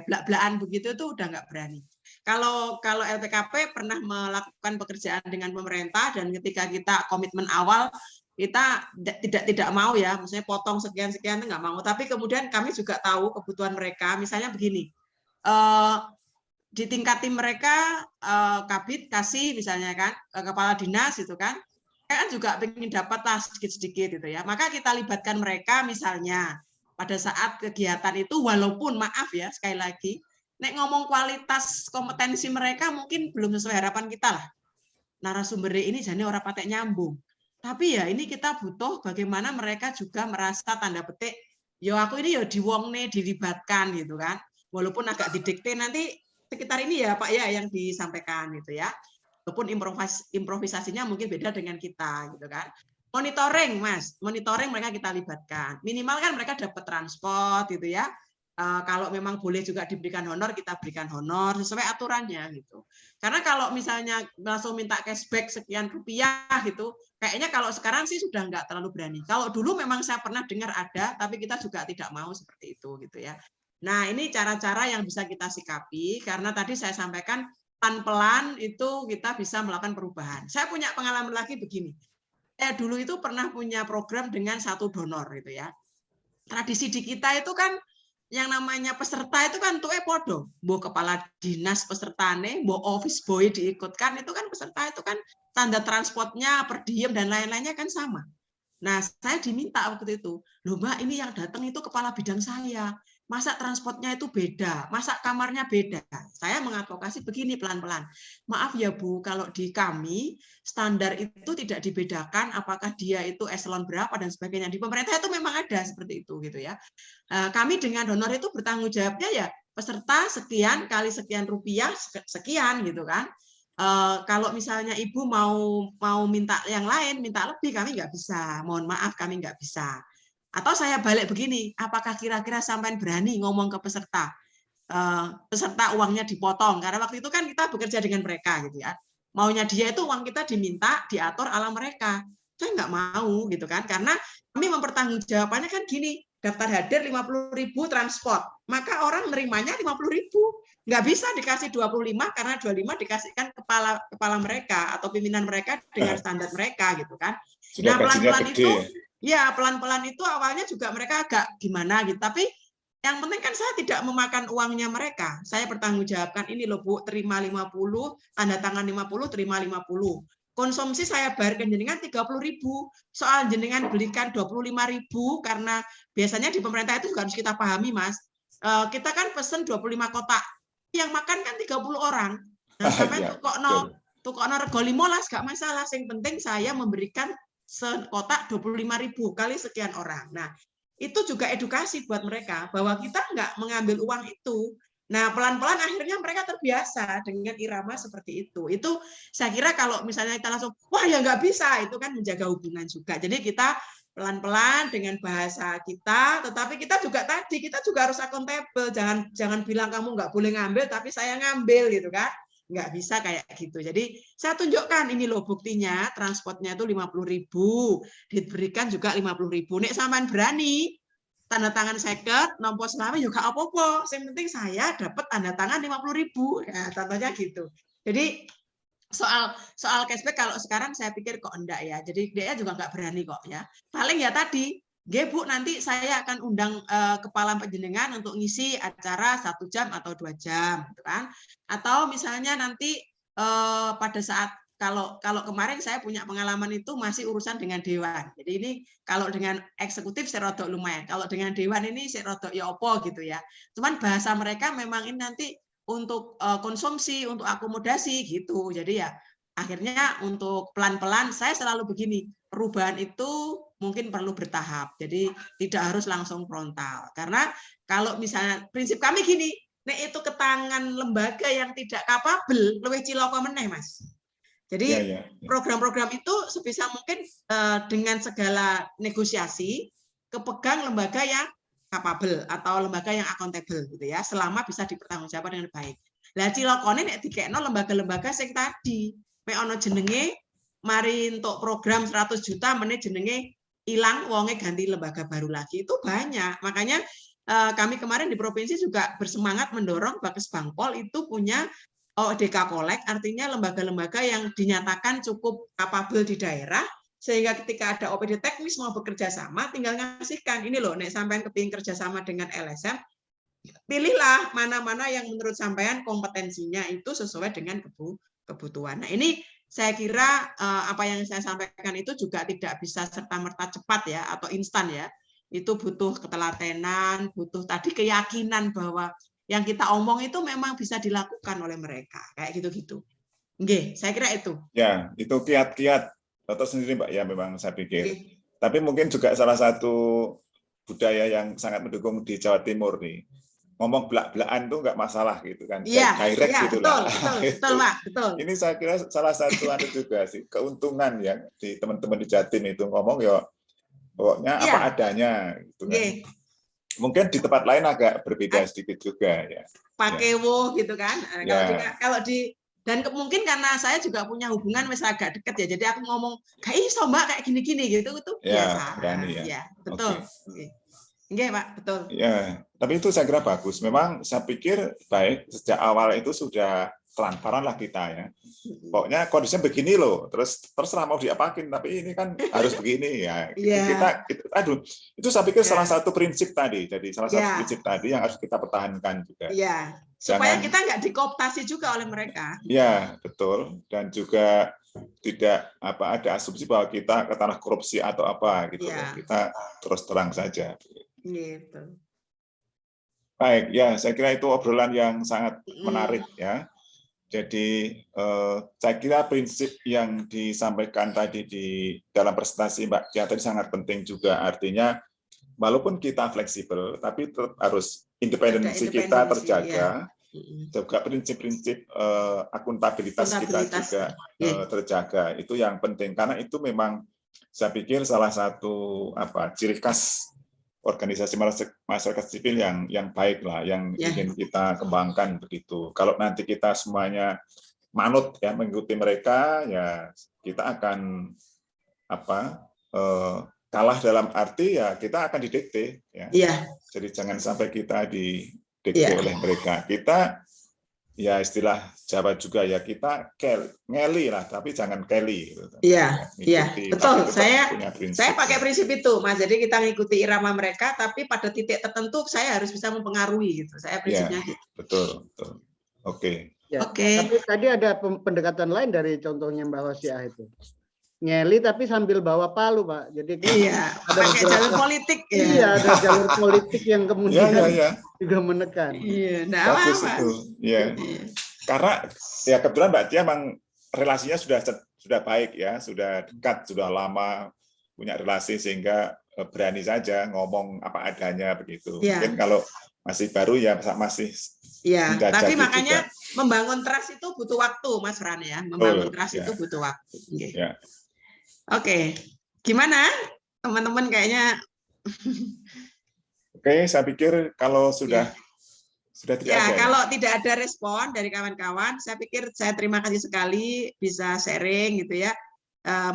blak-blakan begitu itu udah nggak berani. Kalau LPKP pernah melakukan pekerjaan dengan pemerintah dan ketika kita komitmen awal kita tidak mau ya, misalnya potong sekian nggak mau. Tapi kemudian kami juga tahu kebutuhan mereka. Misalnya begini, di tingkat tim mereka kabit kasih misalnya kan kepala dinas itu kan juga ingin dapat lah sedikit gitu ya. Maka kita libatkan mereka misalnya pada saat kegiatan itu, walaupun maaf ya sekali lagi, nek ngomong kualitas kompetensi mereka mungkin belum sesuai harapan kita lah. Narasumber ini jadi orang patek nyambung. Tapi ya ini kita butuh bagaimana mereka juga merasa tanda petik, yo aku ini yo diwongne dilibatkan gitu kan. Walaupun agak didikte nanti sekitar ini ya Pak ya yang disampaikan gitu ya. Walaupun improvisasinya mungkin beda dengan kita gitu kan. Monitoring Mas, monitoring mereka kita libatkan. Minimal kan mereka dapat transport gitu ya. Kalau memang boleh juga diberikan honor, kita berikan honor sesuai aturannya gitu. Karena kalau misalnya langsung minta cashback sekian rupiah gitu, kayaknya kalau sekarang sih sudah nggak terlalu berani. Kalau dulu memang saya pernah dengar ada, tapi kita juga tidak mau seperti itu gitu ya. Nah ini cara-cara yang bisa kita sikapi karena tadi saya sampaikan pelan-pelan itu kita bisa melakukan perubahan. Saya punya pengalaman lagi begini. Saya dulu itu pernah punya program dengan 1 donor gitu ya. Tradisi di kita itu kan yang namanya peserta itu kan tuh podo, mbok kepala dinas pesertane, mbok office boy diikutkan itu kan peserta itu kan tanda transportnya, per diem dan lain-lainnya kan sama. Nah, saya diminta waktu itu, loh Mbak ini yang datang itu kepala bidang saya, masa transportnya itu beda, masa kamarnya beda. Saya mengadvokasi begini pelan-pelan. Maaf ya Bu, kalau di kami standar itu tidak dibedakan apakah dia itu eselon berapa dan sebagainya. Di pemerintah itu memang ada seperti itu gitu ya. Kami dengan donor itu bertanggung jawabnya ya peserta sekian kali sekian rupiah sekian gitu kan. Kalau misalnya ibu mau minta yang lain, minta lebih, kami nggak bisa. Mohon maaf, kami nggak bisa. Atau saya balik begini, apakah kira-kira sampean berani ngomong ke peserta, peserta uangnya dipotong? Karena waktu itu kan kita bekerja dengan mereka gitu ya. Maunya dia itu uang kita diminta diatur ala mereka. Saya nggak mau gitu kan, karena kami mempertanggungjawabannya kan gini, daftar hadir 50.000 transport, maka orang nerimanya 50.000. Nggak bisa dikasih 25 karena 25 dikasihkan kepala mereka atau pimpinan mereka dengan standar mereka gitu kan. Nah pelan-pelan itu ya pelan-pelan itu awalnya juga mereka agak gimana gitu, tapi yang penting kan saya tidak memakan uangnya mereka. Saya bertanggungjawabkan ini loh Bu, terima 50, tanda tangan 50, terima 50. Konsumsi saya bayarkan jenengan 30.000. Soal jenengan belikan 25.000 karena biasanya di pemerintah itu juga harus kita pahami Mas. Kita kan pesen 25 kotak. Yang makan kan 30 orang. Nah, sampai tukokno rego 15 gak masalah. Yang penting saya memberikan sekotak 25.000 kali sekian orang. Nah, itu juga edukasi buat mereka bahwa kita nggak mengambil uang itu. Nah, pelan-pelan akhirnya mereka terbiasa dengan irama seperti itu. Itu saya kira kalau misalnya kita langsung, wah ya nggak bisa, itu kan menjaga hubungan juga. Jadi kita pelan-pelan dengan bahasa kita, tetapi kita juga harus akuntabel. Jangan bilang kamu nggak boleh ngambil, tapi saya ngambil gitu kan. Nggak bisa kayak gitu. Jadi saya tunjukkan ini loh buktinya, transportnya itu 50.000, diberikan juga 50.000. Nek sampean berani, tanda tangan seket, nompo selama juga apa-apa. Yang penting saya dapat tanda tangan 50.000. Ya, contohnya gitu. Jadi soal cashback kalau sekarang saya pikir kok enggak ya. Jadi dia juga nggak berani kok ya. Paling ya tadi, Bu, nanti saya akan undang kepala penjenengan untuk ngisi acara 1 jam atau 2 jam, gitu kan? Atau misalnya nanti pada saat kalau kemarin saya punya pengalaman itu masih urusan dengan dewan. Jadi ini kalau dengan eksekutif saya rodok lumayan. Kalau dengan dewan ini saya rodok ya opo gitu ya. Cuman bahasa mereka memang ini nanti untuk konsumsi, untuk akomodasi gitu. Jadi ya akhirnya untuk pelan-pelan saya selalu begini, perubahan itu mungkin perlu bertahap. Jadi tidak harus langsung frontal. Karena kalau misalnya prinsip kami gini, nek itu ke tangan lembaga yang tidak kapabel, luwih cilaka meneh, Mas. Jadi program-program itu sebisa mungkin dengan segala negosiasi kepegang lembaga yang kapabel atau lembaga yang akuntabel gitu ya, selama bisa dipertanggungjawabkan dengan baik. Lah cilokone nek dikekno lembaga-lembaga sing tadi, mek ana jenenge mari untuk program 100 juta meneh jenenge hilang wonge ganti lembaga baru lagi. Itu banyak. Makanya kami kemarin di provinsi juga bersemangat mendorong Bakes Bangpol itu punya ODK Collect, artinya lembaga-lembaga yang dinyatakan cukup kapabel di daerah, sehingga ketika ada OPD teknis mau bekerja sama, tinggal ngasihkan, ini loh, nek sampean kepingin kerjasama dengan LSM, pilihlah mana-mana yang menurut sampean kompetensinya itu sesuai dengan kebutuhan. Nah ini saya kira apa yang saya sampaikan itu juga tidak bisa serta-merta cepat ya, atau instan ya, itu butuh ketelatenan, butuh tadi keyakinan bahwa yang kita omong itu memang bisa dilakukan oleh mereka, kayak gitu-gitu. Nggih, saya kira itu. Ya, itu kiat-kiat atau sendiri Mbak ya memang saya pikir. Tapi mungkin juga salah satu budaya yang sangat mendukung di Jawa Timur nih. Ngomong belak-belakan tuh nggak masalah gitu kan. Iya, direct ya, gitu betul, lah. betul, Pak, betul. Ini saya kira salah satu juga sih keuntungan yang di teman-teman di Jatim itu ngomong ya pokoknya apa adanya gitu kan. Mungkin di tempat lain agak berbeda sedikit juga ya. Pakai wo gitu kan. Kalau di dan mungkin karena saya juga punya hubungan masih agak dekat ya. Jadi aku ngomong kayak iso Mbak kayak gini-gini gitu itu biasa. Berani ya. Ya, betul. Oke, Pak, betul. Ya, tapi itu saya kira bagus. Memang saya pikir baik sejak awal itu sudah transparan lah kita ya. Pokoknya kondisinya begini loh, terus terserah mau diapakin, tapi ini kan harus begini ya. Itu saya pikir salah satu prinsip tadi. Jadi salah satu prinsip tadi yang harus kita pertahankan juga. Iya. Supaya kita nggak dikooptasi juga oleh mereka. Iya, betul. Dan juga tidak ada asumsi bahwa kita ke tanah korupsi atau apa gitu. Kita terus terang saja. Gitu. Baik, ya saya kira itu obrolan yang sangat menarik ya. Jadi saya kira prinsip yang disampaikan tadi di dalam presentasi Mbak Kia tadi sangat penting juga. Artinya walaupun kita fleksibel, tapi tetap harus independensi kita terjaga. Juga prinsip-prinsip akuntabilitas kita juga terjaga. Itu yang penting karena itu memang saya pikir salah satu ciri khas organisasi masyarakat sipil yang baik lah, yang ingin kita kembangkan begitu. Kalau nanti kita semuanya manut ya mengikuti mereka, ya kita akan kalah dalam arti ya kita akan didikte ya. Jadi jangan sampai kita didikte oleh mereka. Kita ya istilah Jawa juga ya kita ngeli lah, tapi jangan keli. Iya, betul. Saya pakai prinsip itu, Mas. Jadi kita ngikuti irama mereka, tapi pada titik tertentu saya harus bisa mempengaruhi gitu. Saya prinsipnya gitu. Betul. Oke. Tapi tadi ada pendekatan lain dari contohnya Mbak Hosiah itu. Ngeli tapi sambil bawa palu, Pak. Jadi ada pakai jalur politik. Iya, ada jalur politik yang kemudian juga menekan. Iya, bagus itu. Iya. Karena ya kebetulan Mbak Tia memang relasinya sudah baik ya, sudah dekat, sudah lama punya relasi sehingga berani saja ngomong apa adanya begitu. Ya. Mungkin kalau masih baru ya masih Ya, tapi menjajaki makanya juga. membangun trust itu butuh waktu, Mas Fran ya. Membangun Betul, trust ya. itu butuh waktu. Oke. Ya. Oke. Gimana? Teman-teman kayaknya Oke, saya pikir kalau sudah tidak ya, ada. kalau tidak ada respon dari kawan-kawan, saya pikir saya terima kasih sekali bisa sharing gitu ya.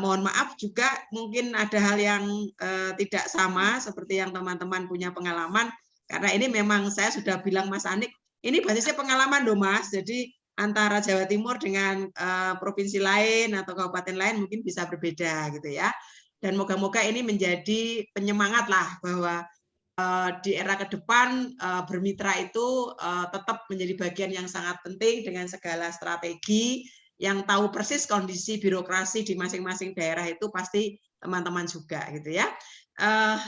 Mohon maaf juga mungkin ada hal yang tidak sama seperti yang teman-teman punya pengalaman, karena ini memang saya sudah bilang Mas Anik, ini basisnya pengalaman loh Mas, jadi antara Jawa Timur dengan provinsi lain atau kabupaten lain mungkin bisa berbeda gitu ya. Dan moga-moga ini menjadi penyemangat lah bahwa di era ke depan bermitra itu tetap menjadi bagian yang sangat penting dengan segala strategi, yang tahu persis kondisi birokrasi di masing-masing daerah itu pasti teman-teman juga gitu ya.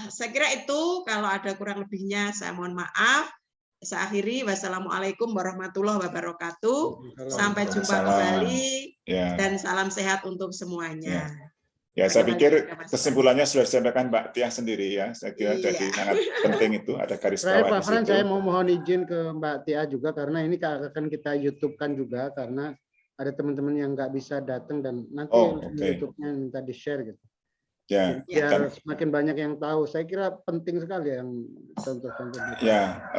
Saya kira itu, kalau ada kurang lebihnya saya mohon maaf. Saya akhiri, wassalamualaikum warahmatullahi wabarakatuh. Sampai jumpa kembali dan salam sehat untuk semuanya. Ya, saya pikir kesimpulannya sudah disampaikan Mbak Tia sendiri ya. Saya kira jadi sangat penting itu ada garis bawah Pak di Fran, situ. saya mau mohon izin ke Mbak Tia juga karena ini akan kita YouTube-kan juga karena ada teman-teman yang nggak bisa datang dan nanti YouTube-nya minta di-share gitu. Ya, biar semakin banyak yang tahu. Saya kira penting sekali yang contoh-contoh. Ya,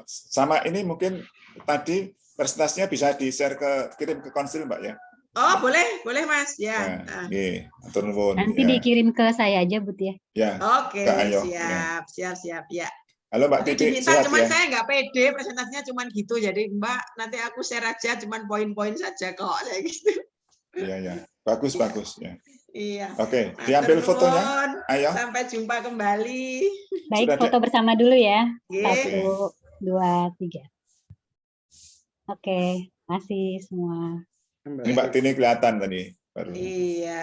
sama ini mungkin tadi presentasinya bisa di-share kirim ke konsil Mbak ya. Oh, boleh Mas ya. Nanti dikirim ke saya aja Bu ya. Ya. Oke, siap ya. Halo Mbak Titi, diminta, cuman saya nggak pede presentasinya cuman gitu, jadi Mbak nanti aku share aja cuman poin-poin saja kok kayak gitu. Iya, bagus ya. Iya. Oke, diambil fotonya. Ayo. Sampai jumpa kembali. Baik, foto bersama dulu ya. Oke. 1, 2, 3. Oke, masih semua. Ini Mbak Tini kelihatan tadi baru. Iya,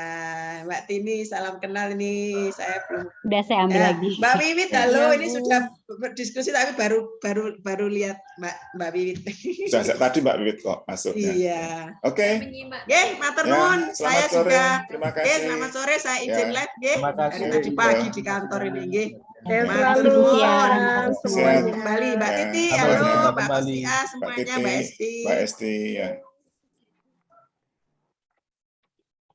Mbak Tini salam kenal ini, saya belum. Udah saya ambil lagi. Mbak Wiwit, halo, ini sudah berdiskusi tapi baru lihat Mbak Wiwit. Tadi Mbak Wiwit kok masuknya. Iya. Oke. Matur nuwun. Saya juga. Terima kasih. Selamat sore, saya izin live dari tadi pagi di kantor ini nggih. Matur nuwun. semuanya. Kembali Mbak Titi, halo Mbak Sia semuanya, Mbak Esti. Mbak Esti ya.